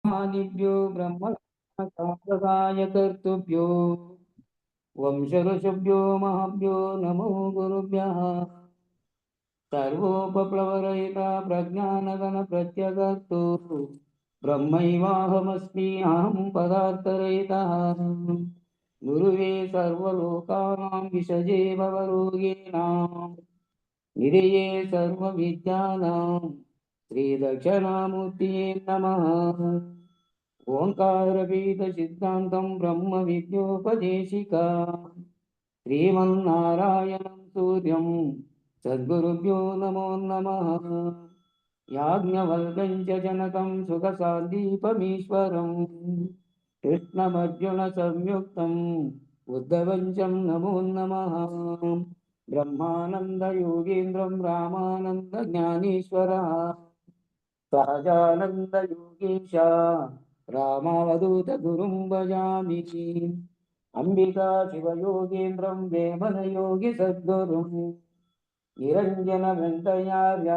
ब्रह्मादिभ्यो ब्रह्मसाम्प्रदायकर्तृभ्यो वंशऋषभ्यो महाभ्यो नमो गुरुभ्यः। सर्वोपप्लवरहिता प्रज्ञानगणप्रत्यगर्तु ब्रह्मैवाहमस्मि अहं पदार्थरहितः। गुरुवे सर्वलोकानां विषजे भवरोगिणां निधये सर्वविद्यानां श्रीदक्षिणामूर्तये नमः। ओङ्कारपीठसिद्धान्तं ब्रह्मविद्योपदेशिका श्रीमन्नारायणं सूर्यं सद्गुरुभ्यो नमो नमः। याज्ञवल्क्यं च जनकं सुखसान्दीपमीश्वरम् कृष्णमर्जुनसंयुक्तम् उद्धवं च नमो नमः। ब्रह्मानन्दयोगीन्द्रं रामानन्दज्ञानेश्वरः सहजानन्दयोगीश रामावधूतगुरुं भजामि। अंबिका शिवयोगीन्द्रं वेमनयोगी सद्गुरुं निरञ्जन वेङ्कयार्य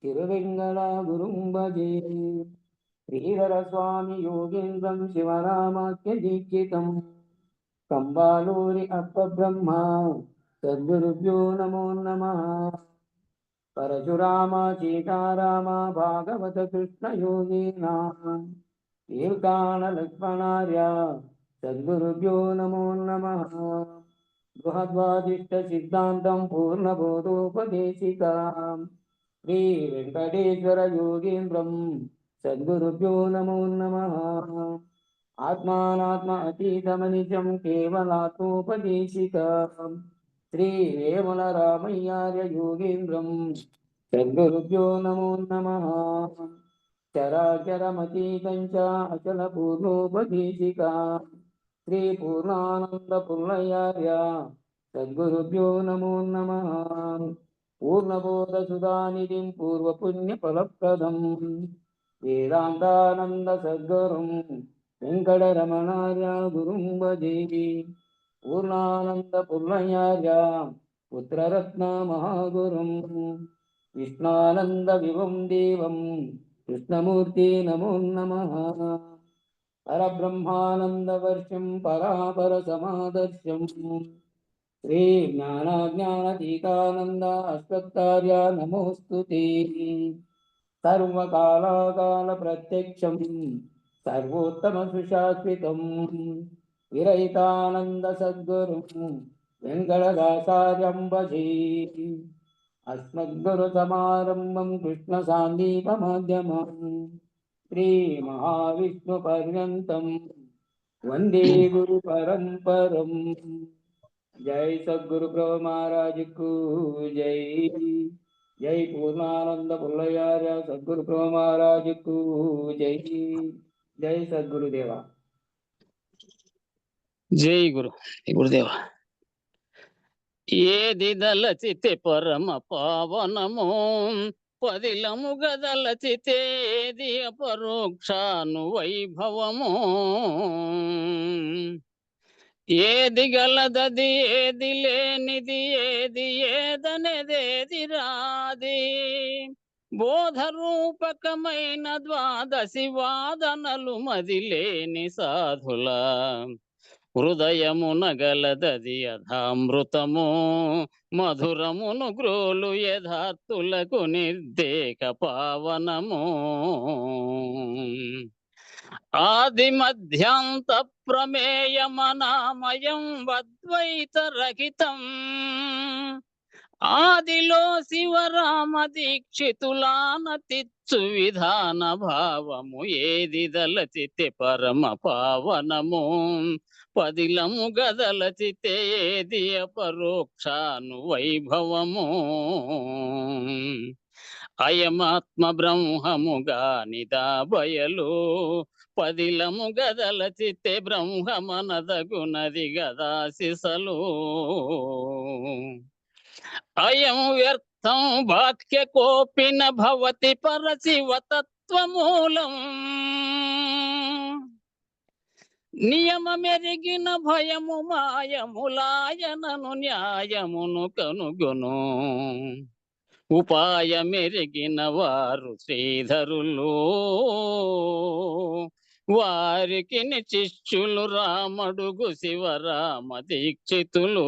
तिरुवेङ्गला गुरुं भजे। श्रीधरस्वामी योगीन्द्रं शिवरामाख्यदीक्षितं कंबालूरि अप्पब्रह्म सद्गुरुभ्यो नमो नमः। परशुराम सीताराम भागवत कृष्ण योगीनां तीर्थानलक्ष्मणार्य सद्गुरुभ्यो नमो नमः। बृहद्वादिष्ट सिद्धान्तं पूर्णबोधोपदेशिकां श्रीवेङ्कटेश्वर योगीन्द्रं सद्गुरुभ्यो नमो नमः। आत्मानात्म अतीतमनिजं केवलात्मोपदेशिकां श्रीवेमलरामय्यार्य योगीन्द्रं सद्गुरुभ्यो नमो नमः। चराचरमतीतं च अचलपूर्णोपदेशिकां श्रीपूर्णानन्दपुल्लयार्य सद्गुरुभ्यो नमो नमः। पूर्णबोधसुधानिधिं पूर्वपुण्यफलप्रदं वेदान्तानन्दसद्गुरुं वेङ्कटरमणार्य गुरुं भजे। पूर्णानन्दपुल्लयार्य पुत्ररत्नमहागुरुं विष्णानन्दविभुं देवं कृष्णमूर्ति नमो नमः। परब्रह्मानन्दवर्षं परापरसमादर्शं श्रीज्ञानाज्ञानतीतानन्द अष्टोत्तर्य नमोऽस्तु ते। सर्वकालाकालप्रत्यक्षं सर्वोत्तमसुशाश्रितं विरहितानन्दसद्गुरुं वेङ्कटदासार्यं भजे। अस्मद्गुरुसमारम्भं कृष्णसान्दीपमध्यमम् श्रीमहाविष्णुपर्यन्तं वन्दे गुरुपरम्परम्। जय सद्गुरु प्रभु महाराज को जय। जय पूर्णानंद पुल्लयार्य सद्गुरु प्रभु महाराज को जय। जय सद्गुरुदेवा। जय गुरु गुरुदेवा। ఏది దలచితే పరమ పావనము పదిలము గదలచితేది అపరోక్షాను వైభవము ఏది గలదది ఏది లేనిది ఏది ఏదనేదేది రాది బోధ రూపకమైన ద్వాదశి వాదనలు మదిలేని సాధుల హృదయమున గలదది అధామృతము మధురమును గ్రోలు యథార్థులకు నిర్దేక పావనము ఆది మధ్యాంత ప్రమేయమనామయం వద్వైత రహితం ఆదిలో శివరామ దీక్షితులానతిచ్చు విధాన భావము ఏది దలచితే పరమ పావనము పదిలము గదలచితే ఏది అపరోక్షాను వైభవము అయమాత్మ బ్రహ్మముగా నిదా బయలు పదిలము గదలచితే బ్రహ్మమనదగునది గదా సిసలు అయం వ్యర్థం వాక్య కోపిన భవతి పరశివతత్వమూలం నియమమెరిగిన భయము మాయములాయనను న్యాయమును కనుగొను ఉపాయమెరిగిన వారు శ్రీధరులు వారికి శిష్యులు రామడుగు శివరామ దీక్షితులు.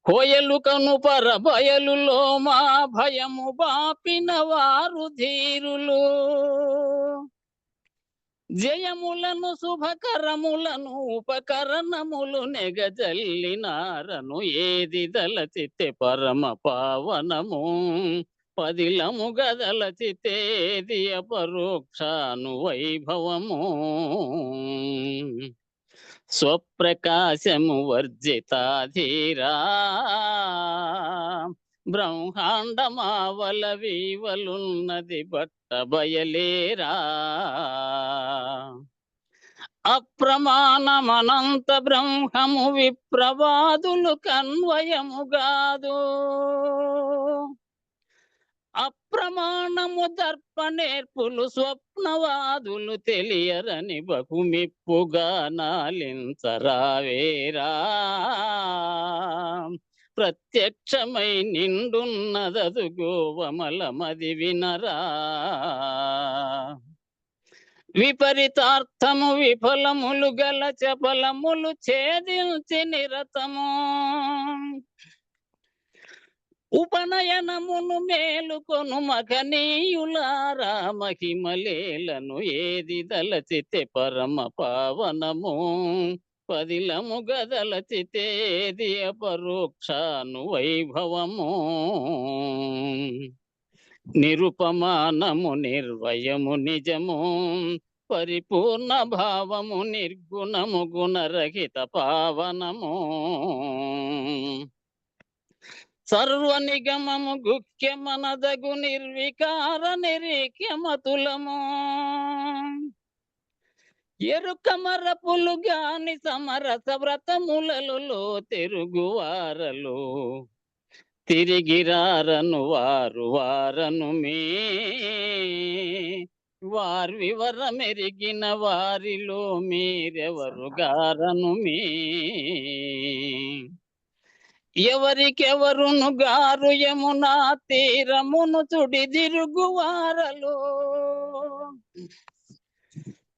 కోయలు కను పరబయలులో మా భయము బాపిన వారు ధీరులు. జయములను శుభకరములను ఉపకరణములు నెగజల్లినారను ఏది దలచితే పరమ పావనము. పదిలము గదలచితేది అపరోక్షాను వైభవము. స్వప్రకాశము వర్జితాధీరా బ్రహ్మాండమావల వీవలున్నది బట్ట బయలేరా. అప్రమాణమనంత బ్రహ్మము విప్రవాదులు కన్వయముగాదు. అప్రమాణము దర్పనేర్పులు స్వప్నవాదులు తెలియరని బహుమిప్పుగా నాలించరావేరా. ప్రత్యక్షమై నిండున్నదదుగో వమలమది వినరా. విపరీతార్థము విఫలములు గల చపలములు ఛేదించి నిరతము. ఉపనయనమును మేలుకొను మగనీయులారా మహిమలేలను ఏది దలచితే పరమ పావనము. పదిలము గదలచితేది అపరోక్షాను వైభవము. నిరుపమానము నిర్వయము నిజము పరిపూర్ణ భావము నిర్గుణము గుణరహిత పావనము. సర్వనిగమము గుఖ్యమనదగు నిర్వికార నిరీక్యమతులము. ఎరుకమరపులు గాని సమరస వ్రతములలో తెరుగువారలు. తిరిగిరారను వారు వారను మే. వారి వివరమెరిగిన వారిలో మీరెవరు గారను మే. ఎవరికెవరును గారు యమునా తీరమును చుడిదిరుగువారలు.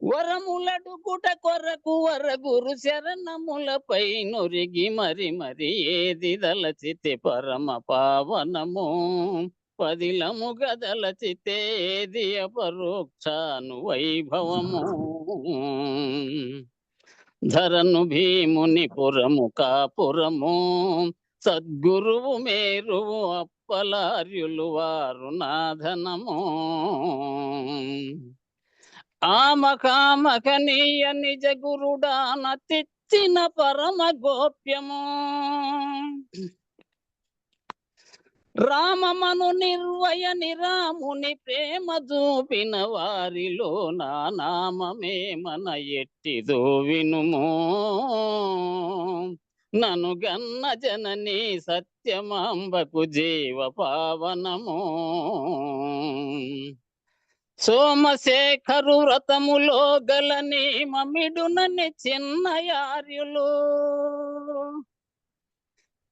వరములడుగుట కొరకు వరగురు శరణములపై నొరిగి మరి మరి ఏది దలచితే పరమ పావనము. పదిలము గదలచితేది అపరోక్షాను వైభవము. ధరను భీముని పురము కాపురము. సద్గురువు మేరువు అప్పలార్యులు వారు నాధనము. ఆమకామకనీయ నిజ గురుడాన తెచ్చిన పరమ గోప్యము. రామమను నిర్వయ నిరాముని ప్రేమ చూపిన వారిలో నా నామమే మన ఎట్టిదో వినుము. నను గన్న జనని సత్యమాంబకు జీవ పావనము. సోమశేఖరు వ్రతములో గలని మమిడునని చిన్నయార్యులు.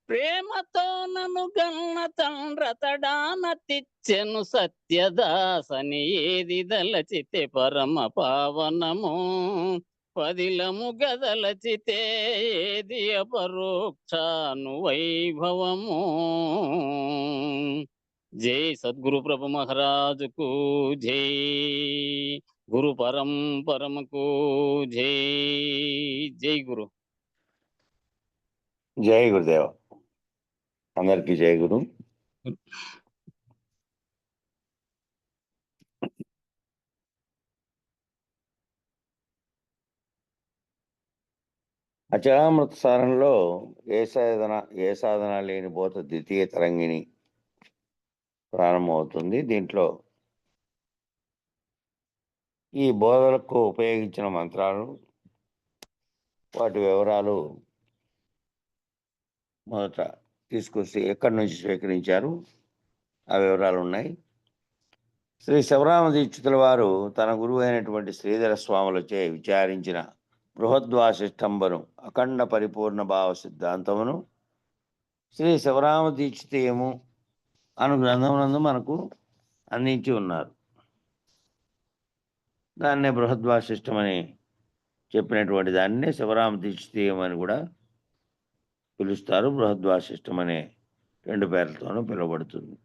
ప్రేమతో నను గన్న తండ్రతడాన తిచ్చెను సత్యదాసని ఏది దలచితే పరమ పావనము. పదిలము గదలచితే ఏది అపరోక్షాను వైభవము. జై సద్గురు ప్రభు మహారాజుకు జై. గురు పరంపరముకు జై. జై గురు. జై గురుదేవ. అందరికీ జై గురు. అచలామృత సారంలో ఏ సాధన లేని బోధ ద్వితీయ తరంగిణి ప్రారంభమవుతుంది. దీంట్లో ఈ బోధలకు ఉపయోగించిన మంత్రాలు, వాటి వివరాలు మొదట తీసుకొచ్చి ఎక్కడి నుంచి స్వీకరించారు ఆ వివరాలు ఉన్నాయి. శ్రీ శివరామ దీక్షితుల వారు తన గురువు అయినటువంటి శ్రీధర స్వాములచే విచారించిన బృహద్వాసిష్టంబను అఖండ పరిపూర్ణ భావ సిద్ధాంతమును శ్రీ శివరామ దీక్షితీయము అను గ్రంథమునందు మనకు అందించి ఉన్నారు. దాన్నే బృహద్వాసిష్టం అని చెప్పినటువంటి దాన్నే శివరామ దీక్షితీయం అని కూడా పిలుస్తారు. బృహద్వాసిష్టం అనే 2 పేర్లతోనూ పిలువబడుతుంది.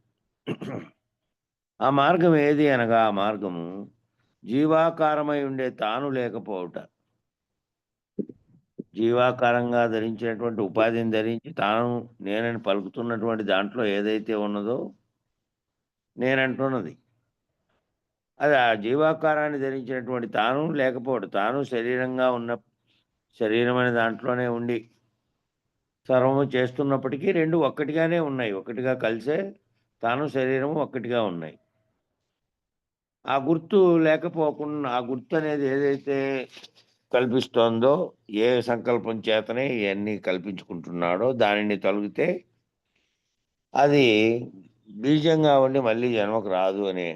ఆ మార్గం ఏది అనగా, ఆ మార్గము జీవాకారమై ఉండే తాను లేకపోవుట. జీవాకారంగా ధరించినటువంటి ఉపాధిని ధరించి తాను నేనని పలుకుతున్నటువంటి దాంట్లో ఏదైతే ఉన్నదో నేనంటున్నది, అది ఆ జీవాకారాన్ని ధరించినటువంటి తాను లేకపోవడం. తాను శరీరంగా ఉన్న శరీరం అనే దాంట్లోనే ఉండి సర్వము చేస్తున్నప్పటికీ 2 ఒక్కటిగానే ఉన్నాయి. ఒకటిగా కలిసే తాను శరీరము ఒక్కటిగా ఉన్నాయి. ఆ గుర్తు లేకపోకుండా, ఆ గుర్తు అనేది ఏదైతే కల్పిస్తోందో, ఏ సంకల్పం చేతనే ఇయన్నీ కల్పించుకుంటున్నాడో దానిని తొలగితే అది బీజంగా ఉండి మళ్ళీ జన్మకు రాదు అనే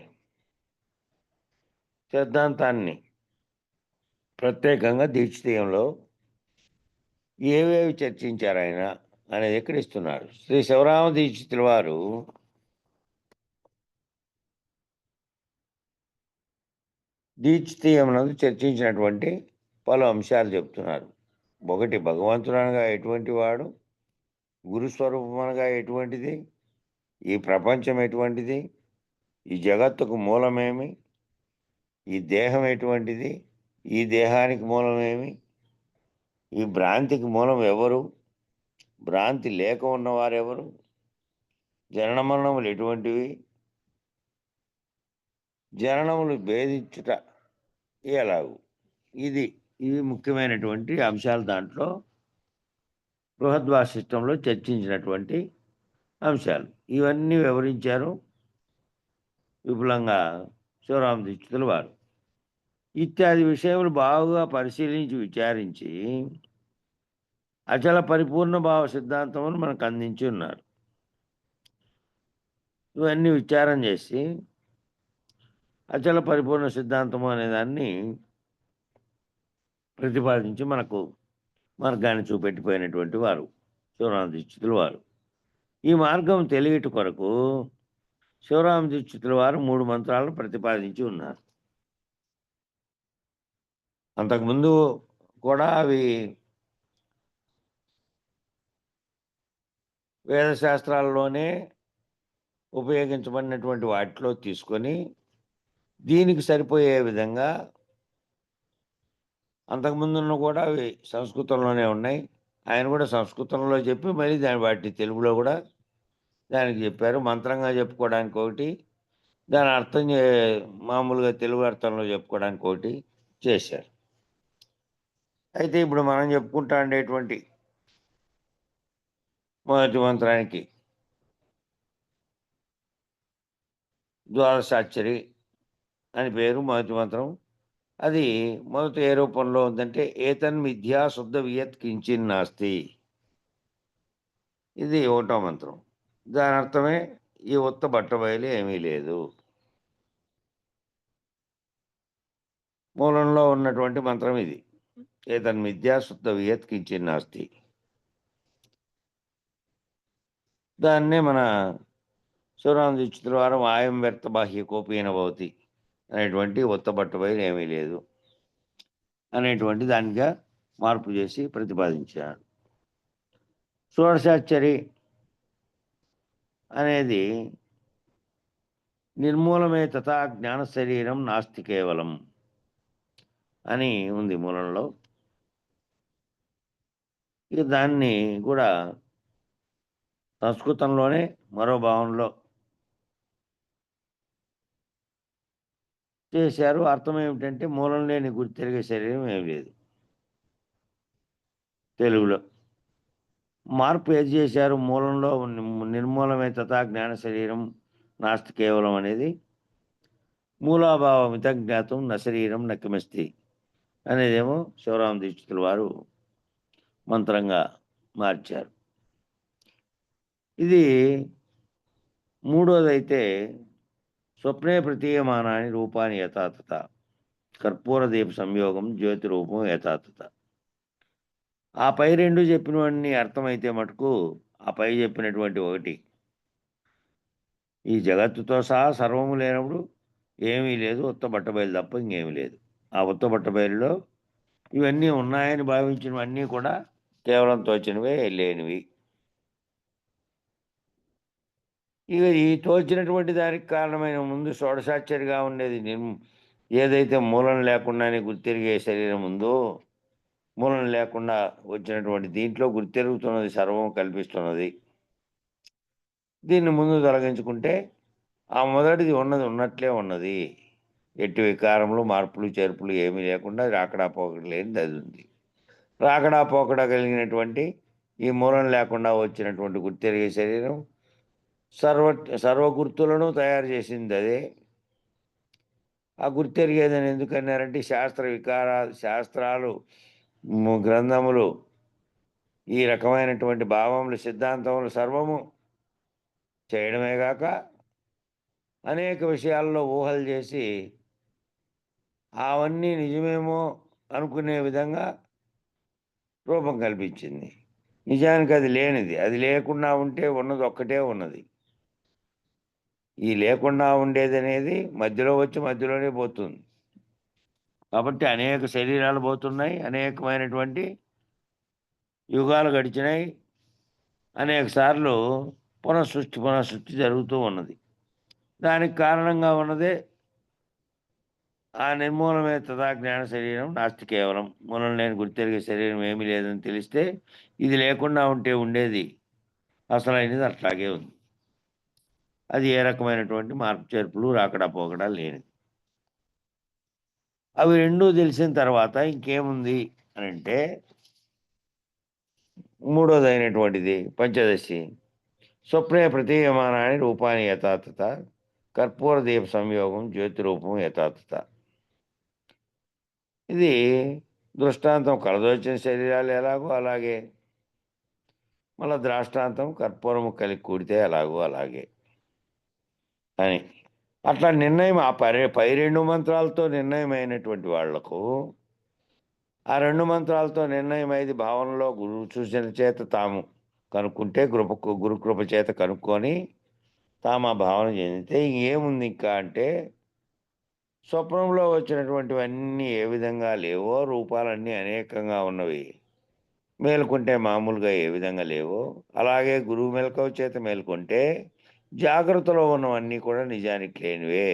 సిద్ధాంతాన్ని ప్రత్యేకంగా దీక్షితీయంలో ఏవేవి చర్చించారాయన అనేది ఇక్కడ ఇస్తున్నారు. శ్రీ శివరామ దీక్షితుల వారు దీక్షితీయమునందు చర్చించినటువంటి పలు అంశాలు చెప్తున్నారు. ఒకటి, భగవంతుడు అనగా ఎటువంటి వాడు, గురుస్వరూపం అనగా ఎటువంటిది, ఈ ప్రపంచం ఎటువంటిది, ఈ జగత్తుకు మూలమేమి, ఈ దేహం ఎటువంటిది, ఈ దేహానికి మూలమేమి, ఈ భ్రాంతికి మూలం ఎవరు, భ్రాంతి లేక ఉన్నవారెవరు, జనన మరణములు ఎటువంటివి, జననములు భేదించుట ఎలాగు, ఇవి ముఖ్యమైనటువంటి అంశాలు దాంట్లో బృహద్వాసిష్టంలో చర్చించినటువంటి అంశాలు. ఇవన్నీ వివరించారు విపులంగా శివరామ దీక్షితుల వారు. ఇత్యాది విషయములు బాగా పరిశీలించి విచారించి అచల పరిపూర్ణ భావ సిద్ధాంతమును మనకు అందించి ఉన్నారు. ఇవన్నీ విచారం చేసి అచల పరిపూర్ణ సిద్ధాంతము అనే దాన్ని ప్రతిపాదించి మనకు మార్గాన్ని చూపెట్టిపోయినటువంటి వారు శివరామ దీక్షితుల వారు. ఈ మార్గం తెలియట కొరకు శివరామ దీక్షితుల వారు 3 మంత్రాలను ప్రతిపాదించి ఉన్నారు. అంతకుముందు కూడా అవి వేదశాస్త్రాల్లోనే ఉపయోగించబడినటువంటి వాటిలో తీసుకొని దీనికి సరిపోయే విధంగా అంతకుముందున్న కూడా అవి సంస్కృతంలోనే ఉన్నాయి. ఆయన కూడా సంస్కృతంలో చెప్పి మళ్ళీ వాటిని తెలుగులో కూడా దానికి చెప్పారు. మంత్రంగా చెప్పుకోవడానికి ఒకటి, దాని అర్థం మామూలుగా తెలుగు అర్థంలో చెప్పుకోవడానికి ఒకటి చేశారు. అయితే ఇప్పుడు మనం చెప్పుకుంటా ఉండేటువంటి మొదటి మంత్రానికి ద్వాదశాక్షరి అని పేరు. మొదటి మంత్రం అది మొదట ఏ రూపంలో ఉందంటే, ఏతన్మిథ్యా శుద్ధ వియత్ కించిన్ నాస్తి. ఇది 1వ మంత్రం. దాని అర్థమే ఈ ఉత్త బట్టబయలు ఏమీ లేదు. మూలంలో ఉన్నటువంటి మంత్రం ఇది. ఏతన్మిథ్యా శుద్ధ వియత్ కించిన్ నాస్తి. దాన్నే మన శివరామ దీక్షితుల వారు ఆయం వ్యర్థ బాహ్య కోపీన భవతి అనేటువంటి ఉత్త బట్టబయలు ఏమీ లేదు అనేటువంటి దానిగా మార్పు చేసి ప్రతిపాదించారు. షోడశాక్షరి అనేది నిర్మూలమే తథా జ్ఞాన శరీరం నాస్తి కేవలం అని ఉంది మూలంలో. ఇక దాన్ని కూడా సంస్కృతంలోనే మరో భావంలో చేశారు. అర్థం ఏమిటంటే, మూలం లేని గుర్తెరిగే శరీరం ఏమి లేదు. తెలుగులో మార్పు ఏది చేశారు? మూలంలో నిర్మూలమే తథా జ్ఞాన శరీరం నాస్తి కేవలం అనేది మూలాభావం జ్ఞాతం న శరీరం నకిమస్తి అనేదేమో శివరామ దీక్షితుల వారు మంత్రంగా మార్చారు. ఇది మూడోదైతే, స్వప్నే ప్రతీయమానాన్ని రూపాన్ని యథాతథ కర్పూర దీప సంయోగం జ్యోతి రూపం యథాతథ. ఆ పై 2 చెప్పినవన్నీ అర్థమైతే మటుకు ఆ పై చెప్పినటువంటి ఒకటి, ఈ జగత్తుతో సహా సర్వము లేనప్పుడు ఏమీ లేదు, ఉత్త బట్టబయలు తప్ప ఇంకేమీ లేదు. ఆ ఉత్త బట్టబయలులో ఇవన్నీ ఉన్నాయని భావించినవన్నీ కూడా కేవలం తోచినవే, లేనివి. ఇక ఈ తోచినటువంటి దానికి కారణమైన ముందు షోడశాచారిగా ఉండేది ఏదైతే మూలం లేకుండానే గుర్తెరిగే శరీరం ఉందో, మూలం లేకుండా వచ్చినటువంటి దీంట్లో గుర్తెరుగుతున్నది సర్వం కల్పిస్తున్నది. దీన్ని ముందు తొలగించుకుంటే ఆ మొదటిది ఉన్నది ఉన్నట్లే ఉన్నది. ఎట్టి వికారములు, మార్పులు, చేర్పులు ఏమీ లేకుండా రాకడా పోకడ లేనిది అది ఉంది. రాకడా పోకడా కలిగినటువంటి ఈ మూలం లేకుండా వచ్చినటువంటి గుర్తెరిగే శరీరం సర్వ సర్వ గుర్తులను తయారు చేసింది అదే. ఆ గుర్తెరిగేదని ఎందుకన్నారంటే శాస్త్రాలు, గ్రంథములు, ఈ రకమైనటువంటి భావములు, సిద్ధాంతములు సర్వము చేయడమే గాక అనేక విషయాల్లో ఊహలు చేసి అవన్నీ నిజమేమో అనుకునే విధంగా రూపం కల్పించింది. నిజానికి అది లేనిది. అది లేకుండా ఉంటే ఉన్నది ఒక్కటే ఉన్నది. ఈ లేకుండా ఉండేదనేది మధ్యలో వచ్చి మధ్యలోనే పోతుంది. కాబట్టి అనేక శరీరాలు పోతున్నాయి. అనేకమైనటువంటి యుగాలు గడిచినాయి. అనేక సార్లు పునఃసృష్టి జరుగుతూ ఉన్నది. దానికి కారణంగా ఉన్నదే ఆ నిర్మూలమే తదా జ్ఞాన శరీరం నాస్తి కేవలం. మూలం లేని గుర్తెరిగే శరీరం ఏమీ లేదని తెలిస్తే ఇది లేకుండా ఉంటే ఉండేది అసలైనది అట్లాగే ఉంది. అది ఏ రకమైనటువంటి మార్పు చేర్పులు, రాకడా పోకడా లేనిది. అవి రెండూ తెలిసిన తర్వాత ఇంకేముంది అనంటే మూడోదైనటువంటిది పంచదశి. స్వప్నే ప్రతీయమానాన్ని రూపాన్ని యథాతథ కర్పూర దీప సంయోగం జ్యోతిరూపం యథాతథ. ఇది దృష్టాంతం కలదోచిన శరీరాలు ఎలాగో అలాగే, మళ్ళా ద్రాష్టాంతం కర్పూరము కలిగి కూడితే ఎలాగో అలాగే అని. అట్లా నిర్ణయం ఆ పై 2 మంత్రాలతో నిర్ణయం అయినటువంటి వాళ్లకు ఆ 2 మంత్రాలతో నిర్ణయమైంది భావనలో గురువు సూచన చేత తాము కనుక్కుంటే గురుకృప చేత కనుక్కొని తాము ఆ భావన చెందితే ఏముంది ఇంకా అంటే స్వప్నంలో వచ్చినటువంటివన్నీ ఏ విధంగా లేవో, రూపాలన్నీ అనేకంగా ఉన్నవి మేలుకుంటే మామూలుగా ఏ విధంగా లేవో, అలాగే గురువు మెలకువ చేత మేలుకుంటే జాగ్రత్తలో ఉన్నవన్నీ కూడా నిజానికి లేనివే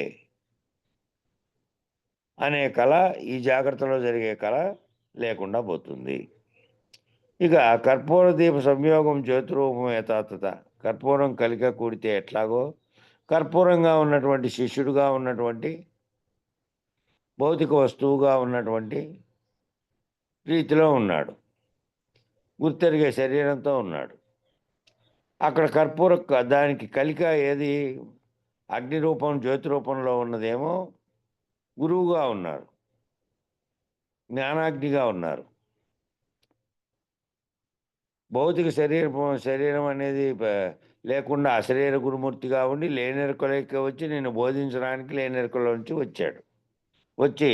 అనే కళ, ఈ జాగ్రత్తలో జరిగే కళ లేకుండా పోతుంది. ఇక కర్పూర దీప సంయోగం జ్యోతిరూపం యథాతథ. కర్పూరం కలిక కూడితే ఎట్లాగో కర్పూరంగా ఉన్నటువంటి శిష్యుడుగా ఉన్నటువంటి భౌతిక వస్తువుగా ఉన్నటువంటి రీతిలో ఉన్నాడు. గుర్తెరిగే శరీరంతో ఉన్నాడు. అక్కడ దానికి కలిక ఏది అగ్ని రూపం, జ్యోతి రూపంలో ఉన్నదేమో గురువుగా ఉన్నారు, జ్ఞానాగ్నిగా ఉన్నారు. భౌతిక శరీరం అనేది లేకుండా అశరీర గురుమూర్తిగా ఉండి లేనెరుకలోకి వచ్చి నేను బోధించడానికి లేనెరుకలో నుంచి వచ్చాడు. వచ్చి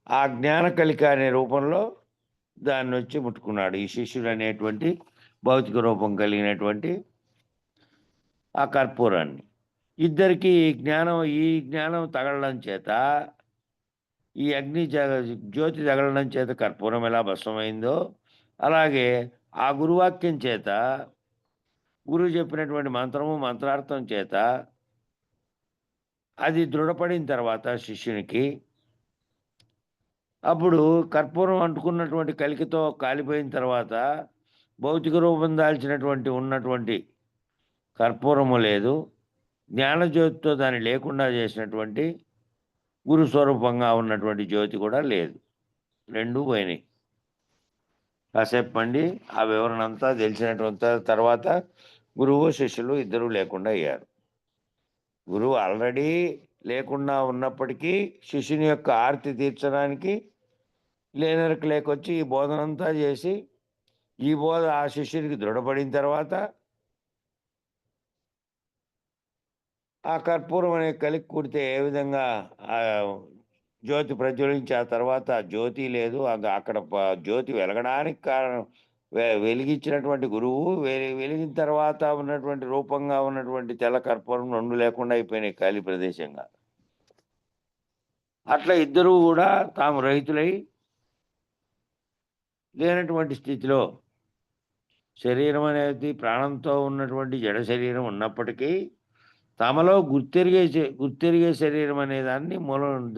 ఆ జ్ఞాన కలిక అనే రూపంలో దాన్ని వచ్చి ముట్టుకున్నాడు. ఈ శిష్యుడు అనేటువంటి భౌతిక రూపం కలిగినటువంటి ఆ కర్పూరాన్ని. ఇద్దరికి ఈ జ్ఞానం తగలడం చేత, ఈ జ్యోతి తగలడం చేత కర్పూరం ఎలా భస్మమైందో, అలాగే ఆ గురువాక్యం చేత, గురువు చెప్పినటువంటి మంత్రార్థం చేత అది దృఢపడిన తర్వాత శిష్యునికి అప్పుడు కర్పూరం అంటుకున్నటువంటి కలికితో కాలిపోయిన తర్వాత భౌతిక రూపం దాల్చినటువంటి ఉన్నటువంటి కర్పూరము లేదు, జ్ఞానజ్యోతితో దాన్ని లేకుండా చేసినటువంటి గురు స్వరూపంగా ఉన్నటువంటి జ్యోతి కూడా లేదు. రెండూ పోయినాయి. కాసేపు ఆ వివరణ అంతా తెలిసినటువంటి తర్వాత గురువు శిష్యులు ఇద్దరూ లేకుండా అయ్యారు. గురువు ఆల్రెడీ లేకుండా ఉన్నప్పటికీ శిష్యుని యొక్క ఆర్తి తీర్చడానికి లేనరకు లేకొచ్చి ఈ బోధనంతా చేసి, ఈ బోధ ఆ శిష్యునికి దృఢపడిన తర్వాత ఆ కర్పూరం అనే కలికి కూడితే ఏ విధంగా ఆ జ్యోతి ప్రజ్వలించి ఆ తర్వాత జ్యోతి లేదు, అక్కడ జ్యోతి వెలగడానికి కారణం వెలిగించినటువంటి గురువు, వెలిగిన తర్వాత ఉన్నటువంటి రూపంగా ఉన్నటువంటి తెల్ల కర్పూరం రెండు లేకుండా అయిపోయినాయి ఖాళీ ప్రదేశంగా. అట్లా ఇద్దరూ కూడా తాము రహితులై లేనటువంటి స్థితిలో శరీరం అనేది ప్రాణంతో ఉన్నటువంటి జడ శరీరం ఉన్నప్పటికీ తమలో గుర్తెరిగే శరీరం అనే దాన్ని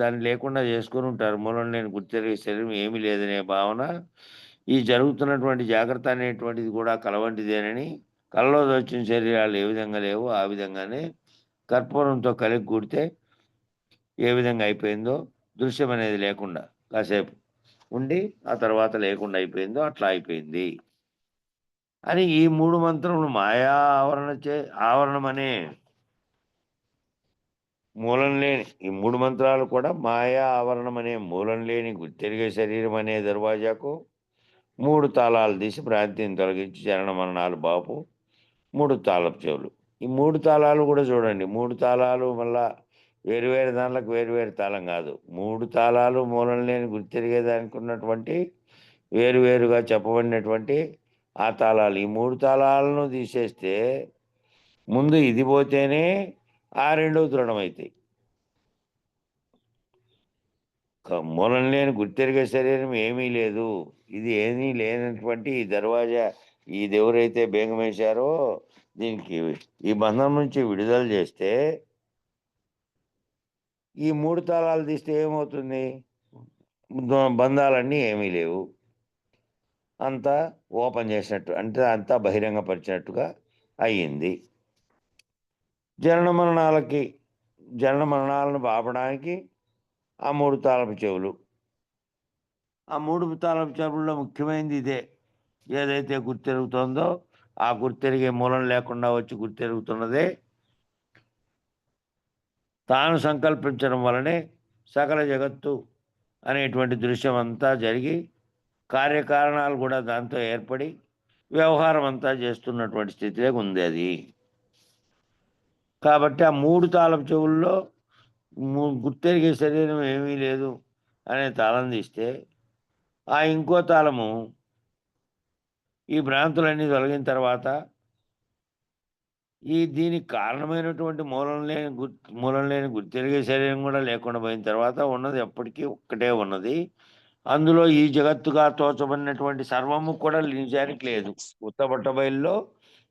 దాన్ని లేకుండా చేసుకొని ఉంటారు. మూలం లేని గుర్తెరిగే శరీరం ఏమీ లేదనే భావన, ఈ జరుగుతున్నటువంటి జాగ్రత్త అనేటువంటిది కూడా కలవంటిదేనని, కలలో వచ్చిన శరీరాలు ఏ విధంగా లేవో ఆ విధంగానే కర్పూరంతో కలిగి కూడితే ఏ విధంగా అయిపోయిందో దృశ్యం అనేది లేకుండా కాసేపు ఉండి ఆ తర్వాత లేకుండా అయిపోయిందో అట్లా అయిపోయింది అని ఈ 3 మంత్రములు మాయా ఆవరణం అనే మూలం లేని ఈ 3 మంత్రాలు కూడా మాయా ఆవరణం అనే మూలం లేని గుర్తెరిగే శరీరం అనే దర్వాజాకు 3 తాళాలు తీసి భ్రాంతిని తొలగించి చరణ మరణాలు బాపు 3 తాళపు చెవులు. ఈ 3 తాళాలు కూడా చూడండి. 3 తాళాలు మళ్ళా వేరు దాంట్లకు వేరు తాళం కాదు. 3 తాళాలు మూలం లేని గుర్తెరిగేదానికి ఉన్నటువంటి వేరుగా చెప్పబడినటువంటి ఆ తాళాలు. ఈ 3 తాళాలను తీసేస్తే ముందు ఇది పోతేనే ఆ 2 దృఢమవుతాయి. మూలం లేని గుర్తెరిగే శరీరం ఏమీ లేదు. ఇది ఏమీ లేనటువంటి ఈ దర్వాజా ఇది ఎవరైతే బేగం వేశారో దీనికి ఈ బంధం నుంచి విడుదల చేస్తే ఈ 3 తాళాలు తీస్తే ఏమవుతుంది? బంధాలన్నీ ఏమీ లేవు. అంతా ఓపెన్ చేసినట్టు, అంటే అంతా బహిరంగపరిచినట్టుగా అయ్యింది. జనన మరణాలను బాపడానికి ఆ 3 తాళపు చెవులు. ఆ 3 తాళపు చెవుల్లో ముఖ్యమైనది ఇదే. ఏదైతే గుర్తెరుగుతోందో ఆ గుర్తెరిగే మూలం లేకుండా వచ్చి గుర్తెరుగుతున్నదే తాను సంకల్పించడం వలనే సకల జగత్తు అనేటువంటి దృశ్యం అంతా జరిగి కార్యకారణాలు కూడా దాంతో ఏర్పడి వ్యవహారం అంతా చేస్తున్నటువంటి స్థితిలో ఉంది అది. కాబట్టి ఆ 3 తాళపు చెవుల్లో గుర్తెరిగే శరీరం ఏమీ లేదు అనే తాళం తీస్తే ఆ ఇంకో తాళము ఈ భ్రాంతులన్నీ తొలగిన తర్వాత దీనికి కారణమైనటువంటి మూలం లేని గుర్తెరిగే శరీరం కూడా లేకుండా పోయిన తర్వాత ఉన్నది ఎప్పటికీ ఒక్కటే ఉన్నది. అందులో ఈ జగత్తుగా తోచబడినటువంటి సర్వము కూడా నిజానికి లేదు. ఉత్తబట్ట బయలులో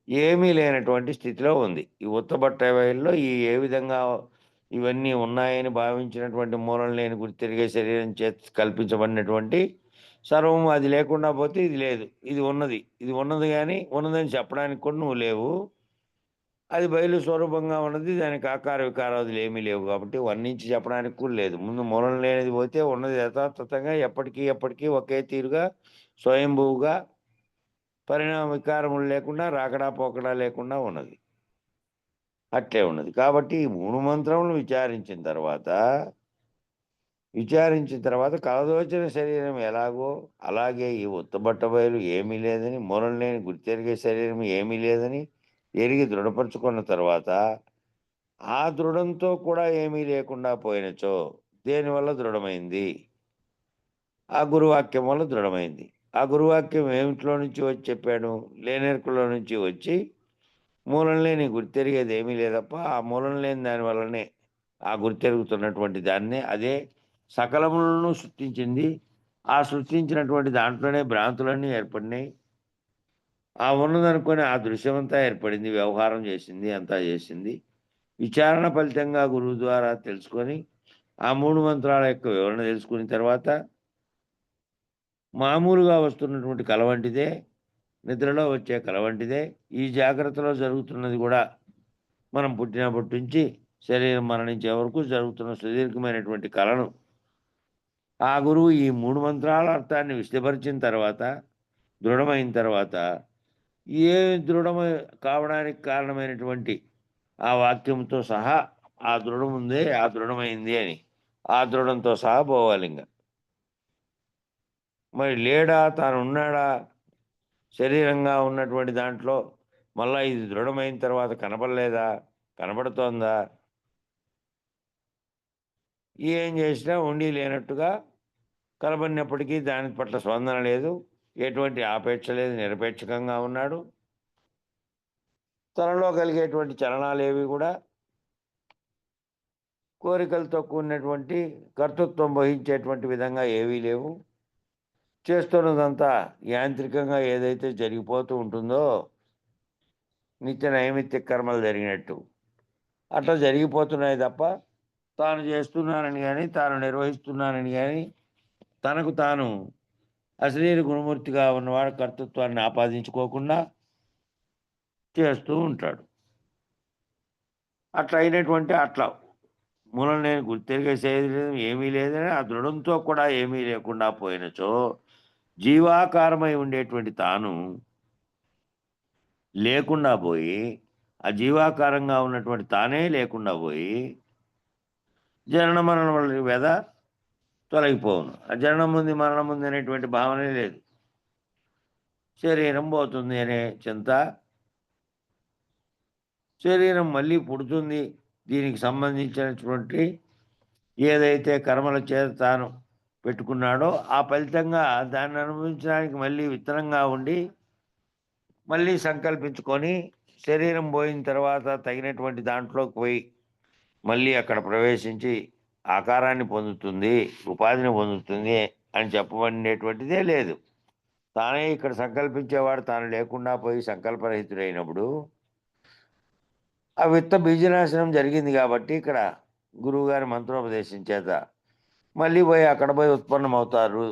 ఏమీ లేనటువంటి స్థితిలో ఉంది. ఈ ఉత్తబట్ట బయలులో ఏ విధంగా ఇవన్నీ ఉన్నాయని భావించినటువంటి మూలం లేని గుర్తెరిగే శరీరం చేత కల్పించబడినటువంటి సర్వము అది లేకుండా పోతే ఇది లేదు. ఇది ఉన్నది కానీ ఉన్నదని చెప్పడానికి కూడా నువ్వు లేవు. అది బయలు స్వరూపంగా ఉన్నది. దానికి ఆకార వికారాదులు ఏమీ లేవు కాబట్టి వర్ణించి చెప్పడానికి కూడా లేదు. ముందు మూలం లేనిది పోతే ఉన్నది యథాతథంగా ఎప్పటికీ ఒకే తీరుగా స్వయంభూగా పరిణామ వికారములు లేకుండా రాకడా పోకడా లేకుండా ఉన్నది. అట్లే ఉన్నది. కాబట్టి ఈ 3 మంత్రములు విచారించిన తర్వాత కలదోచిన శరీరం ఎలాగో అలాగే ఈ ఉత్తబట్ట బయలు ఏమీ లేదని, మూలం లేని గుర్తెరిగే శరీరం ఏమీ లేదని ఎరిగి దృఢపరుచుకున్న తర్వాత ఆ దృఢంతో కూడా ఏమీ లేకుండా పోయినచో దేనివల్ల దృఢమైంది? ఆ గురువాక్యం వల్ల దృఢమైంది. ఆ గురువాక్యం ఏమిట్లో నుంచి వచ్చి చెప్పాడు? లేనెరుకలో నుంచి వచ్చి మూలం లేని గుర్తెరిగేది ఏమీ లేదప్ప ఆ మూలం లేని దాని వల్లనే ఆ గుర్తెరుగుతున్నటువంటి దాన్నే అదే సకలములను సృష్టించింది. ఆ సృష్టించినటువంటి దాంట్లోనే భ్రాంతులన్నీ ఏర్పడినాయి. ఆ ఉన్నదనుకొని ఆ దృశ్యమంతా ఏర్పడింది. వ్యవహారం చేసింది. అంతా చేసింది. విచారణ ఫలితంగా గురువు ద్వారా తెలుసుకొని ఆ 3 మంత్రాల యొక్క వివరణ తెలుసుకున్న తర్వాత మామూలుగా వస్తున్నటువంటి కల వంటిదే, నిద్రలో వచ్చే కల వంటిదే, ఈ జాగ్రత్తలో జరుగుతున్నది కూడా మనం పుట్టినప్పటి నుంచి శరీరం మరణించే వరకు జరుగుతున్న సుదీర్ఘమైనటువంటి కలను ఆ గురువు ఈ 3 మంత్రాల అర్థాన్ని విశదపరిచిన తర్వాత, దృఢమైన తర్వాత ఏ దృఢమై కావడానికి కారణమైనటువంటి ఆ వాక్యంతో సహా ఆ దృఢముందే ఆ దృఢమైంది అని ఆ దృఢంతో సహా పోవాలి ఇంక. మరి లేడా తానున్నాడా శరీరంగా ఉన్నటువంటి దాంట్లో మళ్ళా ఇది దృఢమైన తర్వాత కనపడలేదా? కనపడుతోందా? ఏం చేసినా ఉండి లేనట్టుగా కనబడినప్పటికీ దాని పట్ల స్పందన లేదు. ఎటువంటి ఆపేక్ష లేదు. నిరపేక్షకంగా ఉన్నాడు. తనలో కలిగేటువంటి చలనాలేవి కూడా కోరికలతో కూడినటువంటి కర్తృత్వం వహించేటువంటి విధంగా ఏవీ లేవు. చేస్తున్నదంతా యాంత్రికంగా ఏదైతే జరిగిపోతూ ఉంటుందో నిత్య నైమిత్తిక కర్మలు జరిగినట్టు అట్లా జరిగిపోతున్నాయి తప్ప తాను చేస్తున్నానని కానీ తాను నిర్వహిస్తున్నానని కానీ తనకు తాను అశరీర గుణమూర్తిగా ఉన్నవాడు కర్తృత్వాన్ని ఆపాదించుకోకుండా చేస్తూ ఉంటాడు. అట్లా అయినటువంటి అట్లా మూలం నేను గుర్తెరిగే శరీరం ఏమీ లేదని ఆ దృఢంతో కూడా ఏమీ లేకుండా పోయినచో జీవాకారమై ఉండేటువంటి తాను లేకుండా పోయి ఆ జీవాకారంగా ఉన్నటువంటి తానే లేకుండా పోయి జనన మరణముల వ్యధ తొలగిపోవును. ఆ జననం ఉంది మరణం ఉంది అనేటువంటి భావనే లేదు. శరీరం పోతుంది అనే చింత, శరీరం మళ్ళీ పుడుతుంది, దీనికి సంబంధించినటువంటి ఏదైతే కర్మల చేత తాను పెట్టుకున్నాడో ఆ ఫలితంగా దాన్ని అనుభవించడానికి మళ్ళీ విత్తనంగా ఉండి మళ్ళీ సంకల్పించుకొని శరీరం పోయిన తర్వాత తగినటువంటి దాంట్లోకి పోయి మళ్ళీ అక్కడ ప్రవేశించి ఆకారాన్ని పొందుతుంది, ఉపాధిని పొందుతుంది అని చెప్పబడినటువంటిదే లేదు. తానే ఇక్కడ సంకల్పించేవాడు తాను లేకుండా పోయి సంకల్పరహితుడైనప్పుడు ఆ విత్త బీజనాశనం జరిగింది కాబట్టి ఇక్కడ గురువుగారి మంత్రోపదేశం చేత మళ్ళీ పోయి అక్కడ పోయి ఉత్పన్నమవుతారు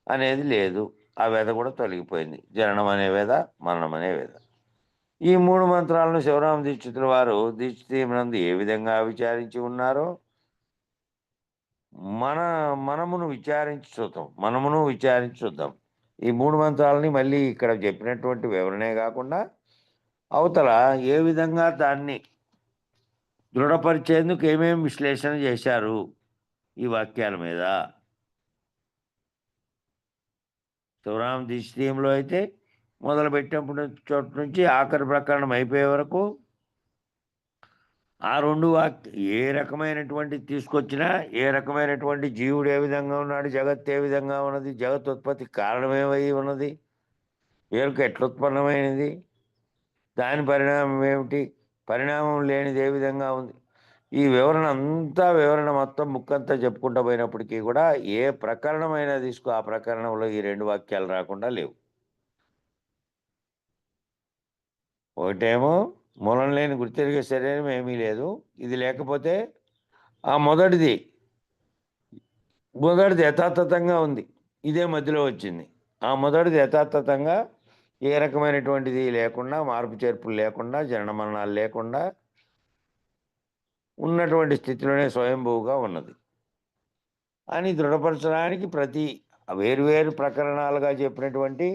అనేది లేదు. ఆ వేద కూడా తొలగిపోయింది. జననం అనే వేద, మరణం అనే వేద. ఈ 3 మంత్రాలను శివరామ దీక్షితుల వారు దీక్షితీయమునందు ఏ విధంగా విచారించి ఉన్నారో మనమును విచారించి చూద్దాం. ఈ 3 మంత్రాలని మళ్ళీ ఇక్కడ చెప్పినటువంటి వివరణే కాకుండా అవతల ఏ విధంగా దాన్ని దృఢపరిచేందుకు ఏమేమి విశ్లేషణ చేశారు ఈ వాక్యాల మీద. శివరామ దీక్షితీయంలో అయితే మొదలుపెట్టినప్పుడు చోటు నుంచి ఆఖరి ప్రకరణం అయిపోయే వరకు ఆ 2 ఏ రకమైనటువంటి తీసుకొచ్చినా, ఏ రకమైనటువంటి జీవుడు ఏ విధంగా ఉన్నాడు, జగత్ ఏ విధంగా ఉన్నది, జగత్ ఉత్పత్తి కారణమేమై ఉన్నది, ఎరుక ఎట్లుత్పన్నమైనది, దాని పరిణామం ఏమిటి, పరిణామం లేనిది ఏ విధంగా ఉంది, ఈ వివరణ మొత్తం బుక్కంతా చెప్పుకుంటూ పోయినప్పటికీ కూడా ఏ ప్రకరణమైనా తీసుకో ఆ ప్రకరణంలో ఈ 2 వాక్యాలు రాకుండా లేవు. ఒకటేమో మూలం లేని గుర్తెరిగే శరీరం ఏమీ లేదు, ఇది లేకపోతే ఆ మొదటిది యథాతథంగా ఉంది, ఇదే మధ్యలో వచ్చింది. ఆ మొదటిది యథాతథంగా ఏ రకమైనటువంటిది లేకుండా, మార్పు చేర్పులు లేకుండా, జనన మరణాలు లేకుండా ఉన్నటువంటి స్థితిలోనే స్వయంభూగా ఉన్నది అని దృఢపరచడానికి ప్రతి వేరువేరు ప్రకరణాలుగా చెప్పినటువంటి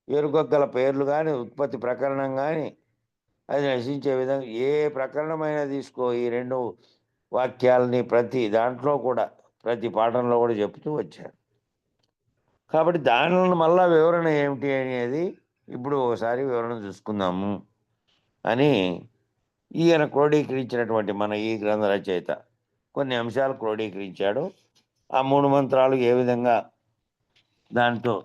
ఎరుగల పేర్లు కానీ, ఉత్పత్తి ప్రకరణం కానీ, అది నశించే విధంగా ఏ ప్రకరణమైనా తీసుకో ఈ 2 వాక్యాలని ప్రతి దాంట్లో కూడా ప్రతి పాఠంలో కూడా చెప్తూ వచ్చారు. కాబట్టి దానిలో మళ్ళా వివరణ ఏమిటి అనేది ఇప్పుడు ఒకసారి వివరణ చూసుకుందాము అని ఈయన క్రోడీకరించినటువంటి మన ఈ గ్రంథ రచయిత కొన్ని అంశాలు క్రోడీకరించాడు. ఆ 3 మంత్రాలు ఏ విధంగా దాంతో